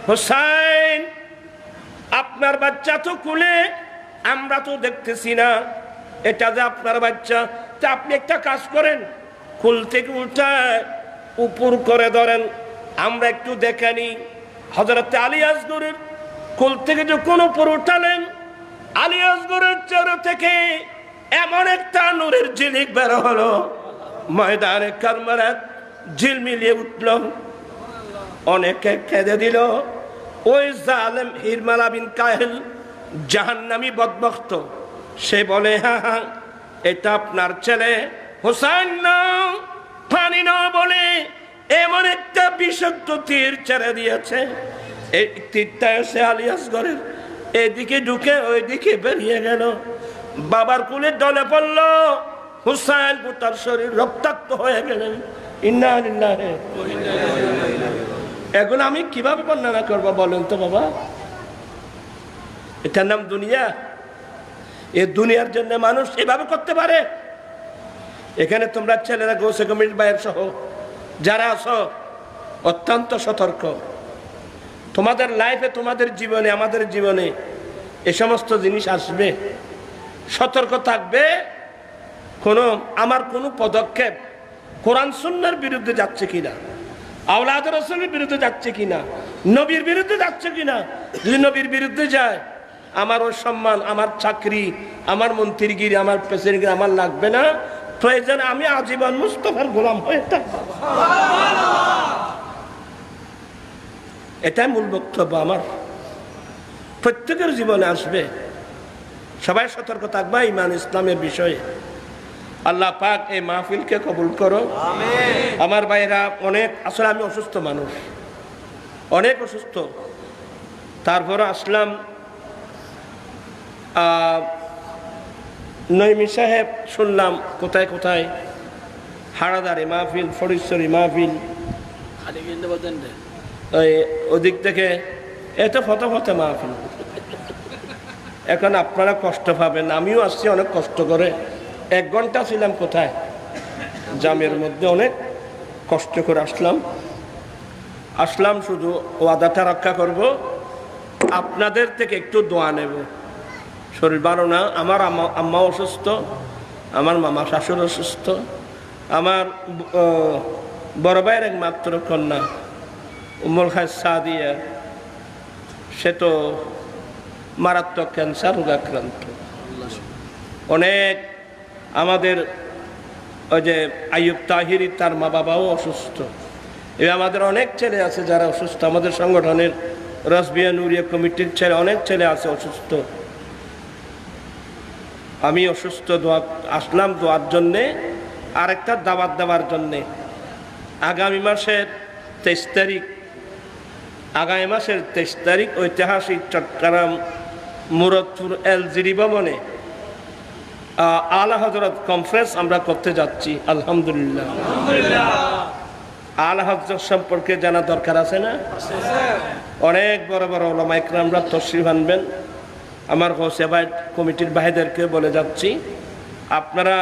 হুসাইন আপনার বাচ্চা তো কুলে, আমরা তো দেখতেছি না এটা যে আপনার বাচ্চা, তা আপনি একটা কাজ করেন, কুল থেকে উঠায় উপর করে ধরেন, আমরা একটু দেখে নি। হযরত আলী আসগরের কুল থেকে যখন উপর উঠালেন, আলী আসগরের চেহারা থেকে এমন একটা নূরের ঝিলিক বের হলো, ময়দানে কারবালায় ঝিলমিলিয়ে উঠল। অনেকে কেঁদে দিল। ওই জালেম হিরমালা বিন কাহেল জাহান্নামী বদবখ্ত, সে বলে হ্যাঁ হ্যাঁ এটা আপনার ছেলে হুসাইন না, পানি না বলে এমন একটা বিষাক্ত তীর ছেড়ে দিয়েছে, এই তীরটা এসে আলী আসগরের এদিকে ঢুকে ওইদিকে বেরিয়ে গেল। বাবার কুলে ডলে পড়ল, হুসাইন তার শরীর রক্তাক্ত হয়ে গেলেন। ইন্না লিল্লাহি। এগুলো আমি কিভাবে বর্ণনা করবো বলেন তো বাবা? এটার নাম দুনিয়া। এই দুনিয়ার জন্য মানুষ এভাবে করতে পারে? এখানে তোমরা ছেলেরা গৌসে কমিটির বাইরে সহ যারা আছো অত্যন্ত সতর্ক। তোমাদের লাইফে, তোমাদের জীবনে, আমাদের জীবনে এ সমস্ত জিনিস আসবে, সতর্ক থাকবে। আমার কোনো পদক্ষেপ কোরআন সুন্নাহর বিরুদ্ধে যাচ্ছে কিনা, আওলাদ রাসূলের বিরুদ্ধে যাচ্ছে কিনা, নবীর বিরুদ্ধে যাচ্ছে কিনা। যদি নবীর বিরুদ্ধে যায়, আমার ওই সম্মান, আমার চাকরি, আমার মন্ত্রীগিরি, আমার প্রেসিডেন্টগিরি আমার লাগবে না। প্রয়োজনে আমি আজীবন মুস্তাফার গোলাম হয়ে থাকব। এটাই মূল বক্তব্য আমার। প্রত্যেকের জীবনে আসবে, সবাই সতর্ক থাকবা ঈমান ইসলামের বিষয়ে। আল্লাহ পাক এই মাহফিলকে কবুল করো। আমার ভাইরা অনেক, আসলে আমি অসুস্থ মানুষ, অনেক অসুস্থ, তারপরে আসলাম। নইমি সাহেব শুনলাম কোথায় কোথায় হাড়াদারি মাহফিল, ফরিশ্বরী মাহফিল, ওই ওদিক থেকে এত ফতে ফতে মাহফিল। এখন আপনারা কষ্ট পাবেন, আমিও আসছি অনেক কষ্ট করে। 1 ঘন্টা ছিলাম কোথায়, জামের মধ্যে, অনেক কষ্ট করে আসলাম শুধু ওয়াদাটা রক্ষা করব, আপনাদের থেকে একটু দোয়া নেব। শরীর ভালো না, আমার আম্মা অসুস্থ, আমার মামা শাশুড় অসুস্থ, আমার বড় ভাইয়ের একমাত্র কন্যা উম্মুল খায়ের সাদিয়া, সে তো মারাত্মক ক্যান্সার রোগাক্রান্ত। অনেক আমাদের ওই যে আইয়ুব তাহিরি তার মা বাবাও অসুস্থ। আমাদের অনেক ছেলে আছে যারা অসুস্থ। আমাদের সংগঠনের রসবিয়া নুরিয়া কমিটির ছেলে অনেক ছেলে আছে অসুস্থ। আমি অসুস্থ আসলাম দোয়ার জন্যে, আরেকটা দাওয়াত দেওয়ার জন্যে। আগামী মাসের 23 তারিখ ঐতিহাসিক চট্টগ্রাম মুরাদপুর এলজিডি ভবনে আলা হযরত কনফারেন্স আমরা করতে যাচ্ছি। আলহামদুলিল্লাহ। আলা হযরত সম্পর্কে জানা দরকার আছে না? অনেক বড় বড় উলামা ইকরামরা তশরিফ আনবেন। আমার গৌসিয়া কমিটির ভাইদেরকে বলে যাচ্ছি, আপনারা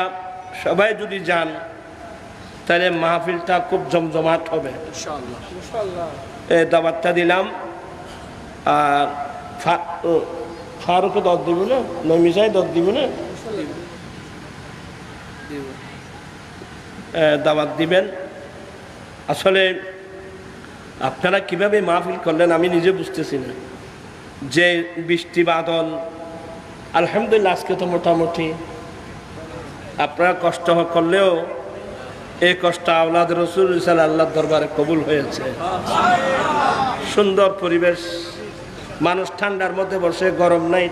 সবাই যদি যান তাহলে মাহফিলটা খুব জমজমাট হবে ইনশাআল্লাহ। এই দাওয়াতটা দিলাম। আর ফারুকও দর দিব না, নমিসাই দর দিব না, দাওয়াত দিবেন। আসলে আপনারা কিভাবে মাহফিল করলেন আমি নিজে বুঝতেছি না। যে বৃষ্টি বাদল, আলহামদুলিল্লাহ আজকে তো মোটামুটি আপনারা কষ্ট করলেও এই কষ্ট আওলাদ রাসূল আল্লাহর দরবারে কবুল হয়েছে। সুন্দর পরিবেশ, মানুষ ঠান্ডার মধ্যে বসে, গরম নাই,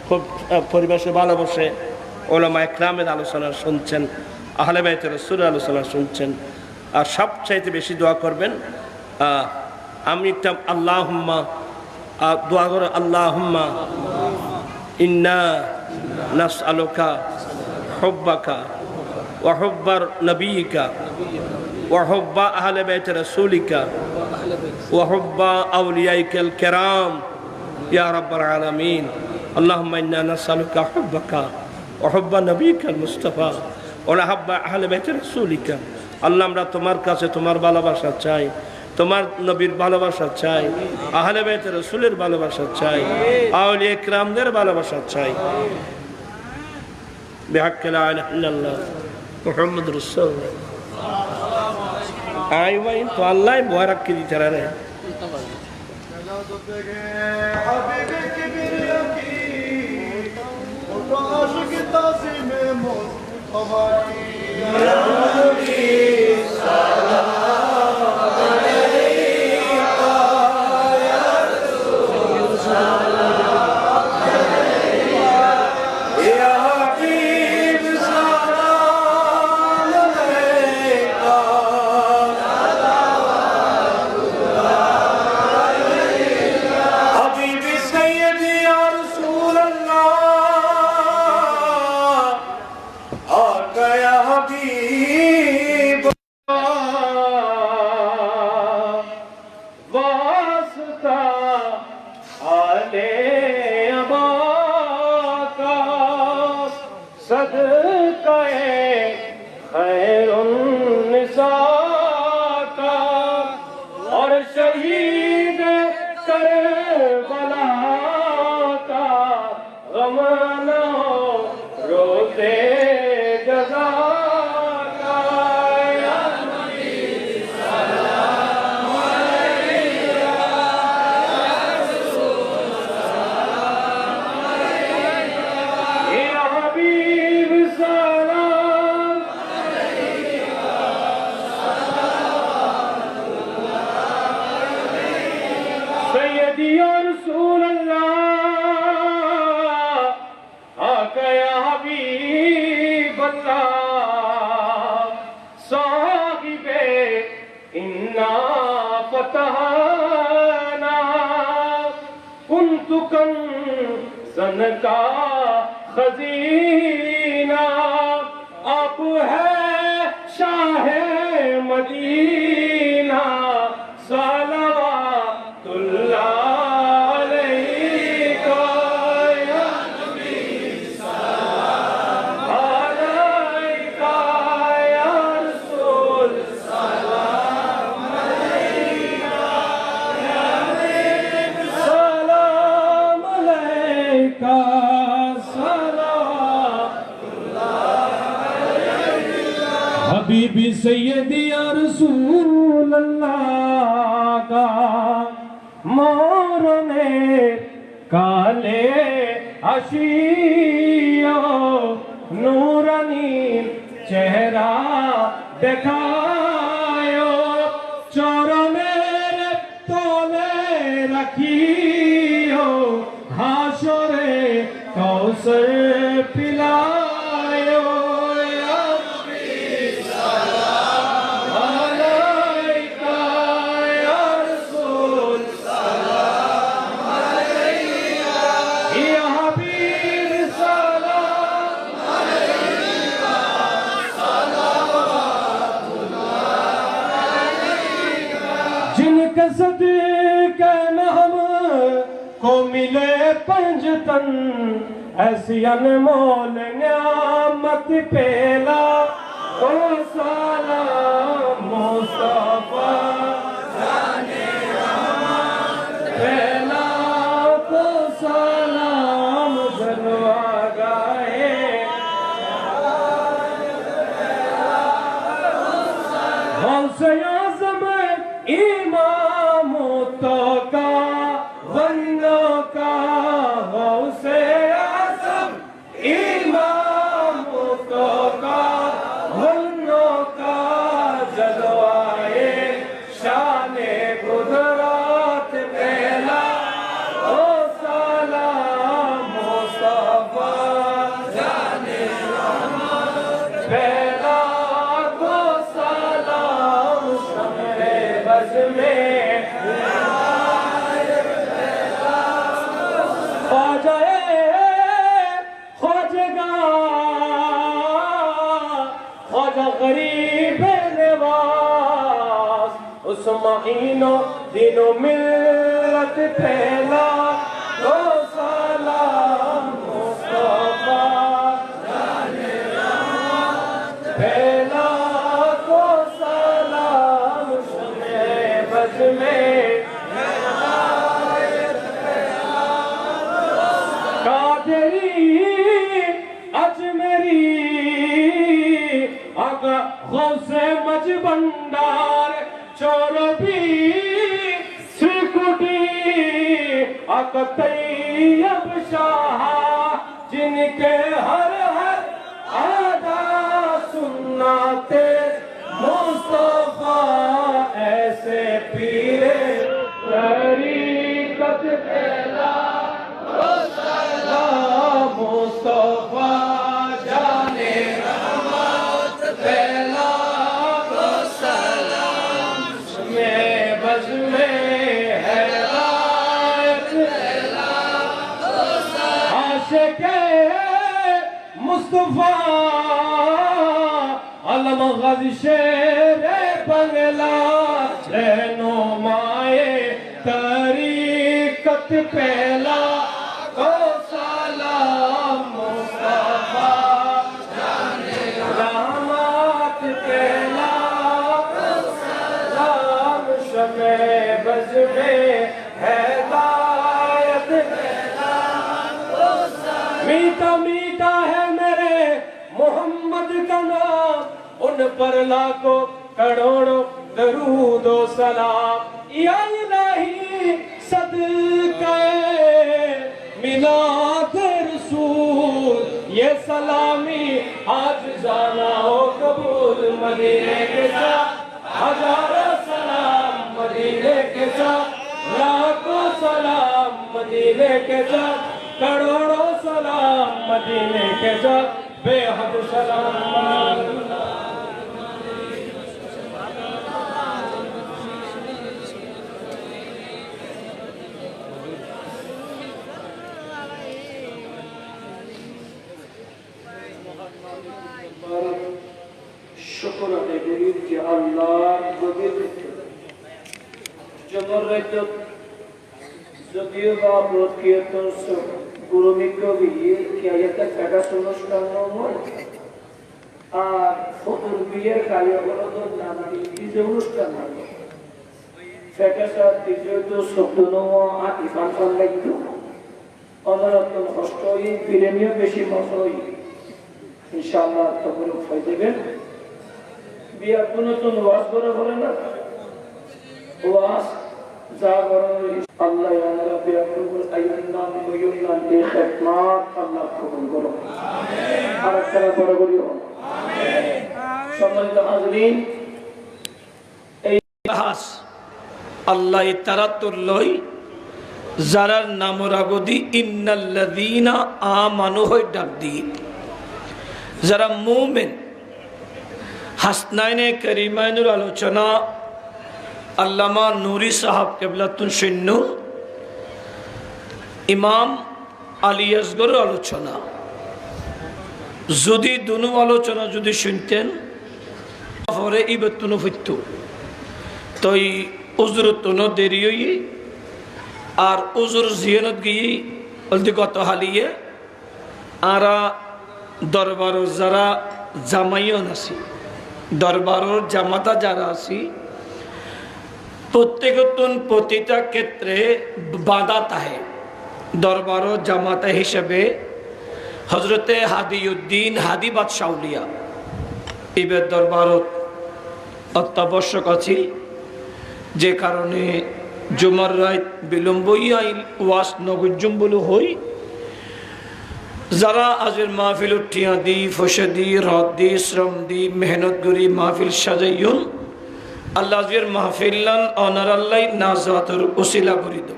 খুব পরিবেশে ভালো বসে উলামা ইকরামের আলোচনা শুনছেন, আহলে বাইতের রাসূলের আলোচনা শুনছেন। আর সবচাইতে বেশি দোয়া করবেন। আমি একটা আল্লাহুম্মা দোয়া করে, আল্লাহুম্মা ইন্না নাসআলুকা হুব্বাকা ওয়া হুব্বার নবিয়িকা ওয়া হুব্বা আহলে বাইত রাসূলিকা ওয়া হুব্বা আউলিয়াইকাল কিরাম ইয়া রাব্বাল আলামিন। আল্লাহুম্মা ইন্না নাসআলুকা হুব্বাকা ওয়া হুব্বা নবিয়িকাল মুস্তাফা ওয়া হুব্বা আহলে বাইত রাসূলিকা। আল্লাহ, আমরা তোমার কাছে তোমার ভালোবাসা চাই, তোমার নবীর ভালোবাসা চাই, আহলে বাইত রাসূলের ভালোবাসা চাই, আউলিয়া ইকরামদের ভালোবাসা চাই। বিহাক্কি লা ইলাহা ইল্লাল্লাহ মুহাম্মাদুর রাসূলুল্লাহ। আই ভাই তো আল্লাহ ভয় রাখি দিতে রে। का खजीना आप है शाह मदीना सलवातुल्लाह अलैका या नबी सलाम अलैका या रसूल सलाम अलैका या नबी सलाम अलैका हबीबी सैयदी या रसूल अल्लाह का मोरने কালে আসিও নূরানি চেহারা দেখায় চরণের তলে রাখিও হাসরে কৌসর পিলায় जिनके सदके में हम को मिले पंजतन ऐसी अनमोल नियामत पेला ओ सलाम मुस्तफा जाने पेला को सलाम जलवा गाए हमसे आज़म इमामों तो का बंदों का गौसे आज़म इमामों तो का बंदों का जलवाए शाने कुदरत पहला ओ सलाम मुस्तफा जाने पहला को सलाम शम्मे बज़ में ख्वाजा गरीब नवाज उस महीनों दिनों मिल्लत पहला दो सलाम मुस्तफा जाने पहला को सलाम शम्मे बज़ में अजमेरी आका गौसे मज भंडार चोरबी सिकुटी आका तैयब शाह जिनके हर हर आदा सुन्नते मुस्तफा ऐसे पीरे तरीकत पहला मुस्तफा जाने रहमत पहला को सलाम में बज़ में है रायत पहला को सलाम आशिक़े मुस्तफा अलम ग़ज़ शेर बंगला रहनुमाए तरीक़त पहला को सलाम मुस्तफा जाने रहमत पहला को सलाम शम्मे बज़ में हिदायत पहला को सलाम मीठा मीठा है मेरे मोहम्मद का नाम उन पर लाखों करोड़ों दरूद ओ सलाम या इलाही सदक़े मिलाद रसूल ये सलामी आज जाना हो कबूल मदीने के साथ हजारों सलाम मदीने के साथ लाखों सलाम मदीने के साथ करोड़ों सलाम मदीने के साथ बेहद सलाम शुक्र अदा करी कि अल्लाह गभीर जबरदस्त যদিও বা প্রকৃতন গুরুমিক বিয়ে কি একটা টাকা অনুষ্ঠান নয় আর ফতুর বিয়ের কার্যকলাপ নানাদি যে অনুষ্ঠান হয় সেটা দ্বিতীয়ত শব্দনম আর ইফান লাগতো অনরতন অষ্টই বিরেনীয় বেশি মশই ইনশাআল্লাহ তখন উপায় দেবেন বিয়ার কোনো নতুন ওয়াজ করা বলে না ওয়াজ যা বড় আল্লাহ আমরা বিয়াকুল আইয়ান্নাম মুয়ুন্নান এই খিদমত আল্লাহ কবুল করুন আমিন আর একটা বড় করিও আমিন সম্মানিত হাজরিন এই ইতিহাস আল্লাহ তারাতুল লই যারার নাম রাগদি ইন্নাল্লাযীনা আমানু হই ডাক দি যারা মুমিন হাসনাইনে কারিমাইনুর আলোচনা আল্লামা নুরি সাহাব কেবলাতুন শূন্য ইমাম আলী আসগরের আলোচনা যদি দুনো আলোচনা যদি শুনতেন পরে ইবেতুনো হইত তই উজরতুনো দেরি হই আর উজুর জিয়ানত গিয়ে অলদি গত হালিয়ে আরা দরবারর যারা জামাইয়ন আছি দরবারর জামাতা যারা আছি প্রত্যেকতন প্রতিটা ক্ষেত্রে বাধা তাহে দরবারর জামাতা হিসেবে হজরতে হাদিউদ্দিন হাদি বাদশাউলিয়া ইবের দরবারত অত্যাবশ্যক আছে যে কারণে জুমার রাত বিলম্ব আইল ওয়াস নগজুম বলে হই যারা আজের মাহফিল উঠিয়া দি ফসে দি রাত দি শ্রম দি মেহনত করি মাহফিল সাজাইন আল্লাহ আজের মাহফিল্লান অনার আল্লাহ নাজাতের উসিলা করি দো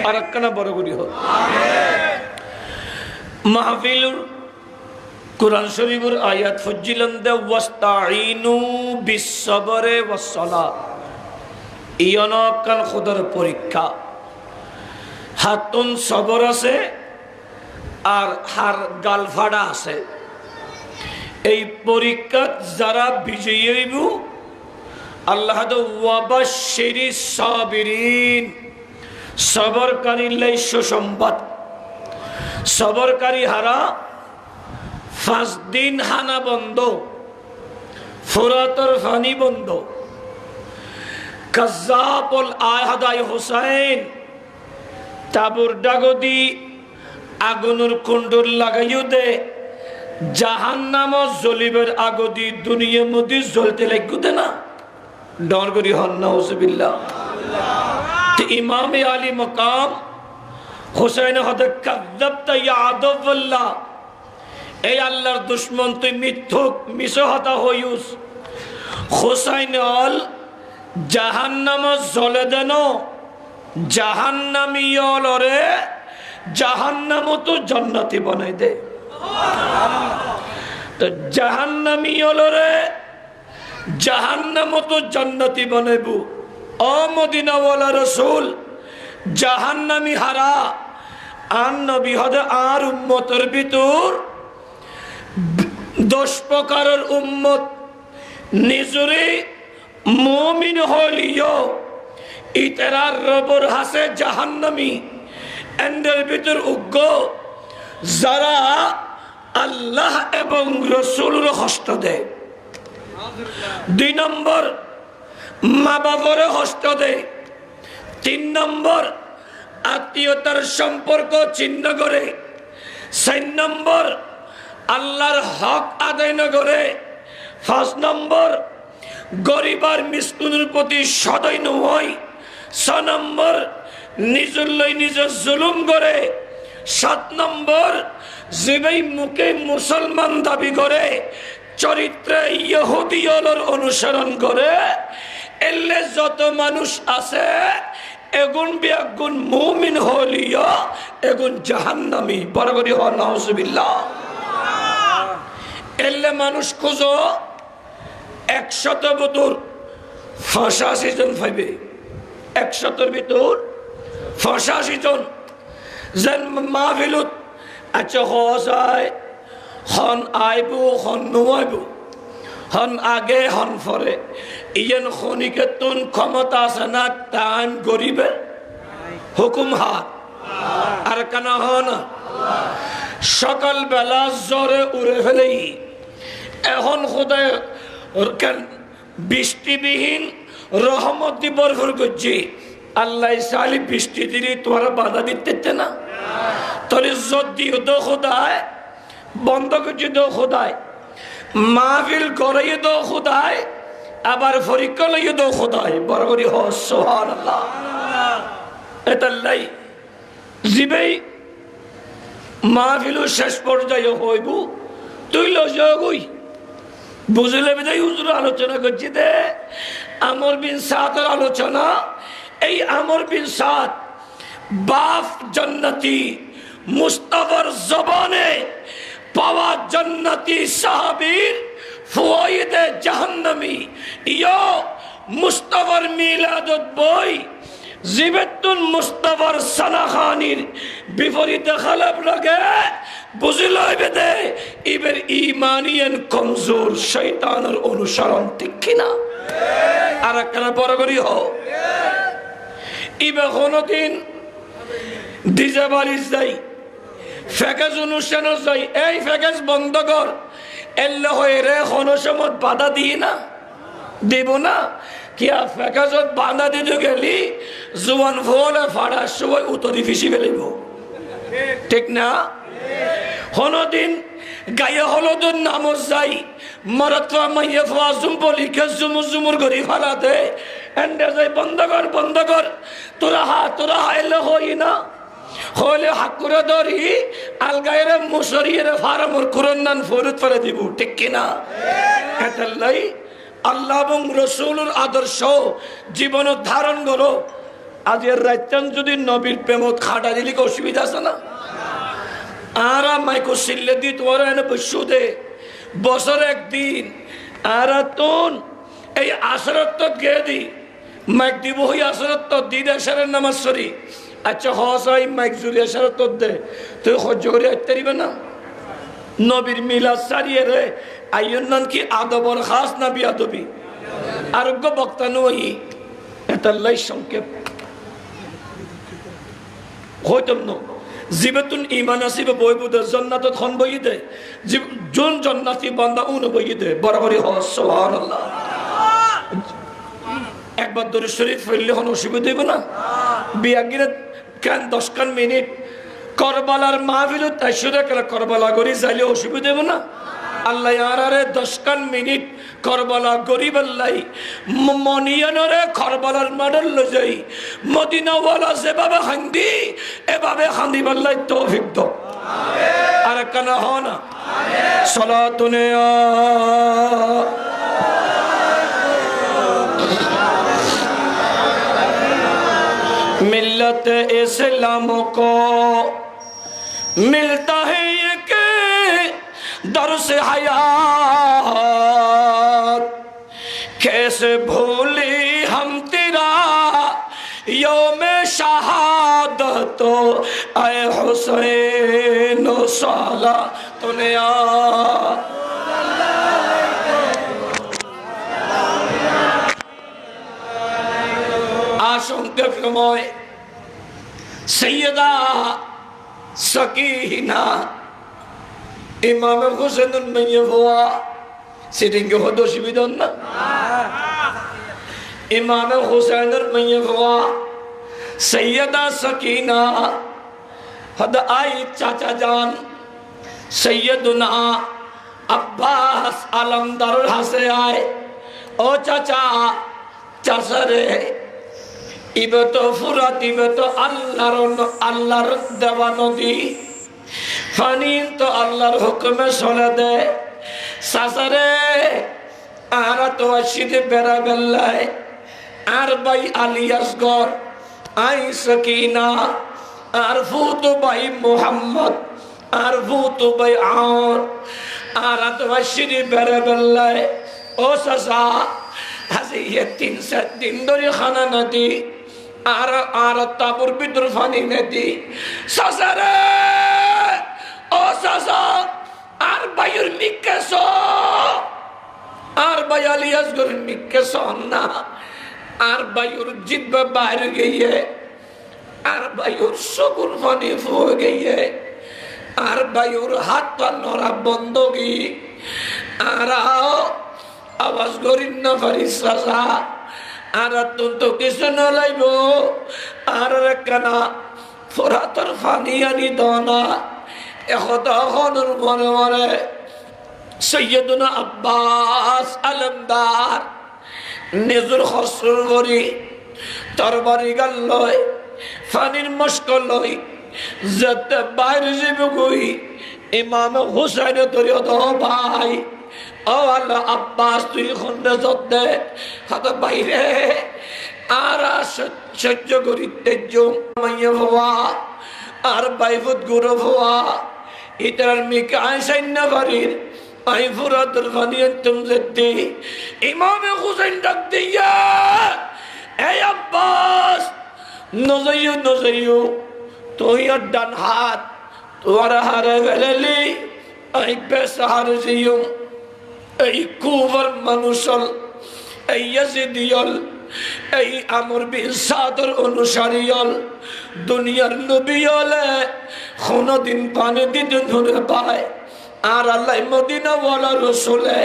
আর একখানা বড় করি হোক মাহফিল কুরআন শরীফের আয়াত ফজিলন দে ওয়াস্তাঈনু বিসসবরে ওয়াসসালাত ইয়নকান খুদার পরীক্ষা হাতুন সবর আছে আর হার গালফাড়া আছে এই পরীক্ষাত যারা বিজয়ী হইব আল্লাহ ওয়াবাশশিরিস সাবিরিন সবরকারী লাই সুসংবাদ সবরকারী হারা 5 দিন হানা বন্ধ ফুরাতর ফানি বন্ধ কাজ্জাবুল আহাদাই হুসাইন তাবুর ডাগদি আগুনের কুণ্ডুর লাগাইও দে জাহান্নাম জ্বলিবের আগদি দুনিয়ার মধ্যে জ্বলতে লাগু দে না ডর করি হন নাউজুবিল্লাহ ইমামে আলী মকাম হুসাইন হদে কাযযাবতা ইয়া আদুল্লাহ এই আল্লাহর দুশমন তুই মিথ্যুক মিশহতা হইউস হুসাইন অল জাহান্নাম জ্বলে দেন জাহান্নামীয়লরে জাহান্নাম তো জান্নাতি বানাই দে তো জাহান্নামীয়লরে জাহান্নাম তো জান্নাতি বানাইবু ও মদিনাওয়ালা রাসূল জাহান্নামী হারা আন নবী হদে আর উম্মতের ভিতর 10 প্রকারের উম্মত নিজরে মুমিন হলিও ইতরার রবর হাসে জাহান্নামী এন্ডের ভিতর উগ্র যারা আল্লাহ এবং রসুলের হস্ত দেয় 2 নম্বর মা বাবার হস্ত দেয় 3 নম্বর আত্মীয়তার সম্পর্ক ছিন্ন করে 4 নম্বর আল্লাহর হক আদায় না করে 5 নম্বর গরিবার মিসকিনের প্রতি সদয় নয় 6 নম্বর নিজের লই নিজে জুলুম করে 7 নম্বর যেই মুখে মুসলমান দাবি করে চরিত্রে ইহুদিয়লর অনুসরণ করে এলে যত মানুষ আছে এগুন বিয়াগুন মুমিন হলিয়া এগুন জাহান্নামী বরাবরই হ নাউজুবিল্লাহ এলে মানুষ খুঁজো 100 ভিতর 85 জন পাইবে 100 ভিতর 85 জন যেন মাহফিলত আচ্ছা হয় হন আইব হন নোয়াইব হন আগে হন পরে ইয়েন খনিকেতন ক্ষমতা আছে না টাইম গরিবে হুকুম হাত আর কানা হন সকাল বেলা জ্বরে উড়ে ফেলেই এখন খোদায় বৃষ্টিবিহীন রহমত দি বরফর করছি আল্লাহ সালি বৃষ্টি দিলে তোমার বাধা দিতে না তোর ইজ্জত দিও তো খোদায় বন্ধ করছি তো খোদায় মাহফিল করাই তো খোদায় আবার পরীক্ষা লইয়ে দো খোদায় বড় করি হ সুবহানাল্লাহ। এতাল্লাই জিবেই মাহফিল শেষ পর্যায়ে হইব তুই লই বুঝলে বিদায় হুজুর আলোচনা করছি দে আমর বিন সাদের আলোচনা। এই আমর বিন সাদ বাপ জান্নাতি মুস্তাফার জবানে পাওয়া জান্নাতি সাহাবীর ফুয়াইদে জাহান্নামী ইয়া মুস্তাফার মিলাদত বই জিবেতুন মুস্তাফার সানাখানির বিপরীতে খালাপ লাগে বুঝিল বেদে ইবের ইমানিয়ান কমজোর শয়তানের অনুসরণ ঠিক কিনা আর একখানা বড় করি হো ইবে কোনদিন ডিজে বাড়ি যাই ফ্যাকেজ অনুষ্ঠান যাই এই ফ্যাকেজ বন্ধ কর এল্লা হয়ে রে সময় বাধা দিয়ে না দেব না কিয়া ফ্যাকাজত বাধা দিতে গেলি জোয়ান ফলে ফাড়ার সময় উতরি ফিসি ফেলিব ঠিক না। কোনদিন গায়ে হলুদের নামত যাই মরতবা মাইয়ে ফোয়া জুম্প লিখে জুমুর জুমুর করি ফালা দে এন্ডে যাই বন্ধ কর তোরা হা এলে হই না হলে হাকুরে ধরি আলগাইরে মুসরিয়ে ফারামর কুরন্নান ফরুত ফেলে দিব ঠিক কিনা। এটাই আল্লাহ এবং রসুলের আদর্শ জীবন ধারণ করো। আজের রাইতান যদি নবীর প্রেমত খাটা দিলি অসুবিধা আছে না আর মাইকো সিল্লে দি তোমার এনে বসু দে বছর একদিন আর তোন এই আসরত গে দি মাইক দিব হই আসরত দিদ আসারের নামাজ সরি আচ্ছা হসাই মাইক জুড়ি আসরত দে তুই সহ্য করে আসতে পারিবে না। নবীর মিলাদ সারিয়ে রে আইয়ন কি আদবর খাস না বিয়াদবি আরোগ্য বক্তা নই এটাই সংক্ষেপ হইতম ন জীবেতুন ইমান আসিবে বই বুধ জন্নাত খন বই দে যোন জন্নাতি বান্দা উন বই দে বরাবরই হ সুবহানাল্লাহ। একবার দরুদ শরীফ পড়লে হন অসুবিধা হইব না বিয়াগিরে কেন 10 মিনিট করবালার মাহফিলত আইসুরে কেলা করবালা গরি যাইলে অসুবিধা হইব না। আল্লাহ আরে 10 মিনিট করবালা গরিব আল্লাহ মনিয়ানরে করবালার মডেল লো যাই মদিনাওয়ালা যেভাবে খান্দি এভাবে খান্দি আল্লাহ তৌফিক দাও আর কানা হ না সালাতুনে मिल्लत इस्लाम को मिलता है ये के दर्स हयात कैसे भूली हम तेरा यौम शहादत आए हुसैन साला तूने আশঙ্কা সময় সৈয়দা সকিনা ইমাম হোসেনুল মাইয়া হওয়া সেদিনকে হতো অসুবিধা না ইমাম হোসেনুল মাইয়া হওয়া সৈয়দা সকিনা হদ আই চাচা জান সৈয়দুনা আব্বাস আলমদার হাসে আয় ও চাচা চাষারে ইবে তো ফুরাত ইবে তো আল্লাহর দেওয়া নদী পানি তো আল্লাহর হুকুমে চলে দে চাচারে আর তো আসিতে বেড়া বেল্লায় আর ভাই আলিয়াসগর আই সকিনা আর ফুতু ভাই মোহাম্মদ আর ফুতু ভাই আর তো আসিতে বেড়া বেল্লায় ও চাচা আজি 3-4 দিন ধরে খানা নদী আর তাপুর ভিতর পানি নদী চাচারে ও চাচা আর ভাইয়ের মিকেছ আর ভাই আলিয়াসগর মিকেছ না আর ভাইয়ের জিব্বা বাইরে গিয়ে আর ভাইয়ের চকুর পানি ফুয়ে গিয়ে আর ভাইয়ের হাত পা নড়া বন্ধ গিয়ে আর আওয়াজ করিন না পারিস চাচা আর তো কিছু নলাইব আর কানা ফোরাতর ফানি আনি দনা এখন মনে মনে সৈয়দুনা আব্বাস আলমদার নিজের খসর করি তরবারি গাল লয় ফানির মস্ক লয় যাতে বাইরে যাবে কই ইমাম হুসাইন তরিও তো ভাই ও আল্লাহ আব্বাস তুই খন্ডে যত্নে হাত বাইরে আর সহ্য করি তেজ মাইয়া হওয়া আর বাইফুত গৌরব হওয়া ইতার মিকে আইসাইন্য করির আই ফুরাতুর ফানিয়ে তুম যেতে ইমামে হুসাইন ডাক দিয়া এই আব্বাস নজাইও তুই আর ডান হাত তোমার হারে ফেলেলি আই বেশ হারে যাইও এই কুফর মানুষল এই ইয়াজিদিয়ল এই আমর বিন সাদর অনুসারীয়ল দুনিয়ার নবীয়লে কোনদিন পানি দিতে ধরে পায় আর আল্লাহ মদিনা ওয়ালা রাসূলে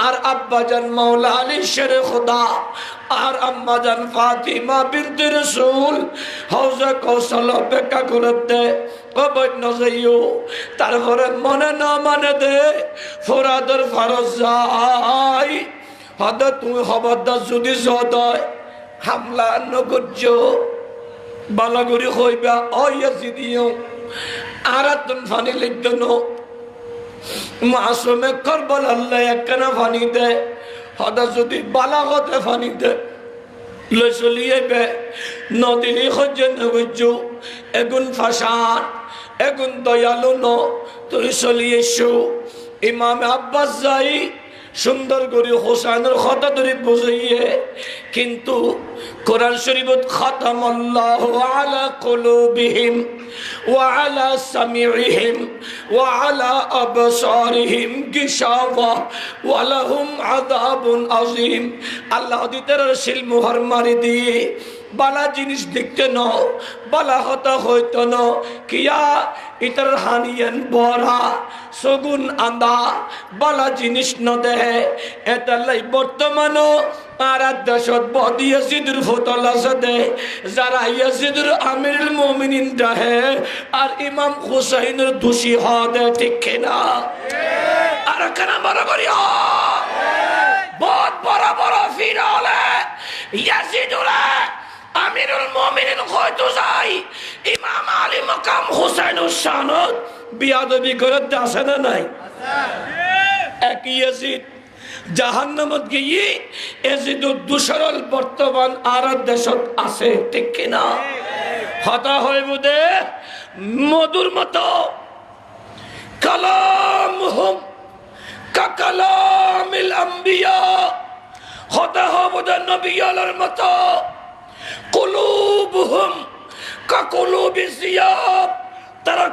আর আব্বাজান মাওলা আলী শেরে খোদা আর আম্মাজান ফাতিমা বিনতে রাসূল হাউজে কৌশল অপেক্ষা করতে কবর নজাইও তারপরে মনে না মানে দে ফরাদর ফরজ যাই হদ তুই খবরদার যদি জদয় হামলা নগর্য বালাগুড়ি হইবা অয়াজি দিও আর তুন ফানি লিখদন মাসুমে করবল আল্লাহ একখানা ফানি দে হদা যদি বালাগতে ফানি দে লই চলিয়েবে নদী সহ্য নগর্য এগুন ফাঁসান এগুন দয়ালু ন তুই চলিয়েছো ইমাম আব্বাস যাই সুন্দর করে হোসেনের কথা ধরে বুঝাইয়ে কিন্তু কোরআন শরীফত খাতামাল্লাহু আলা কুলুবিহিম ওয়া আলা সামিইহিম ওয়া আলা আবসারিহিম গিশাওয়া ওয়া লাহুম আযাবুন আযীম। আল্লাহ দিতের শিল মোহর মারি দিয়ে বালা জিনিস দেখতে ন বালা হতা হইতো ন কিয়া ইতার হানিয়ান বরা সগুন আন্দা বালা জিনিস ন দেহে এটালাই বর্তমান আর দেশত বদি ইয়াজিদুর ফতল আছে দে যারা ইয়াজিদুর আমিরুল মুমিনিন দেহে আর ইমাম হুসাইনের দোষী হদে ঠিক কিনা আর কেন বড় করিও বহুত বড় বড় ফিরালে ইয়াজিদুরে আমিরুল মুমিনিন হয়তো যাই ইমাম আলী মাকাম হুসাইনুর শানত বিয়াদবি করে আছে না নাই এক ইয়াজিদ জাহান্নামত গিয়ে ইয়াজিদুর দুসরল বর্তমান আর দেশত আছে ঠিক কিনা হতা হইব দে মধুর মতো কালামহুম কাকালামিল আম্বিয়া হতা হব দে নবিয়ালের মতো কুলুবহুম কাকুলুবি সিয়াব তারা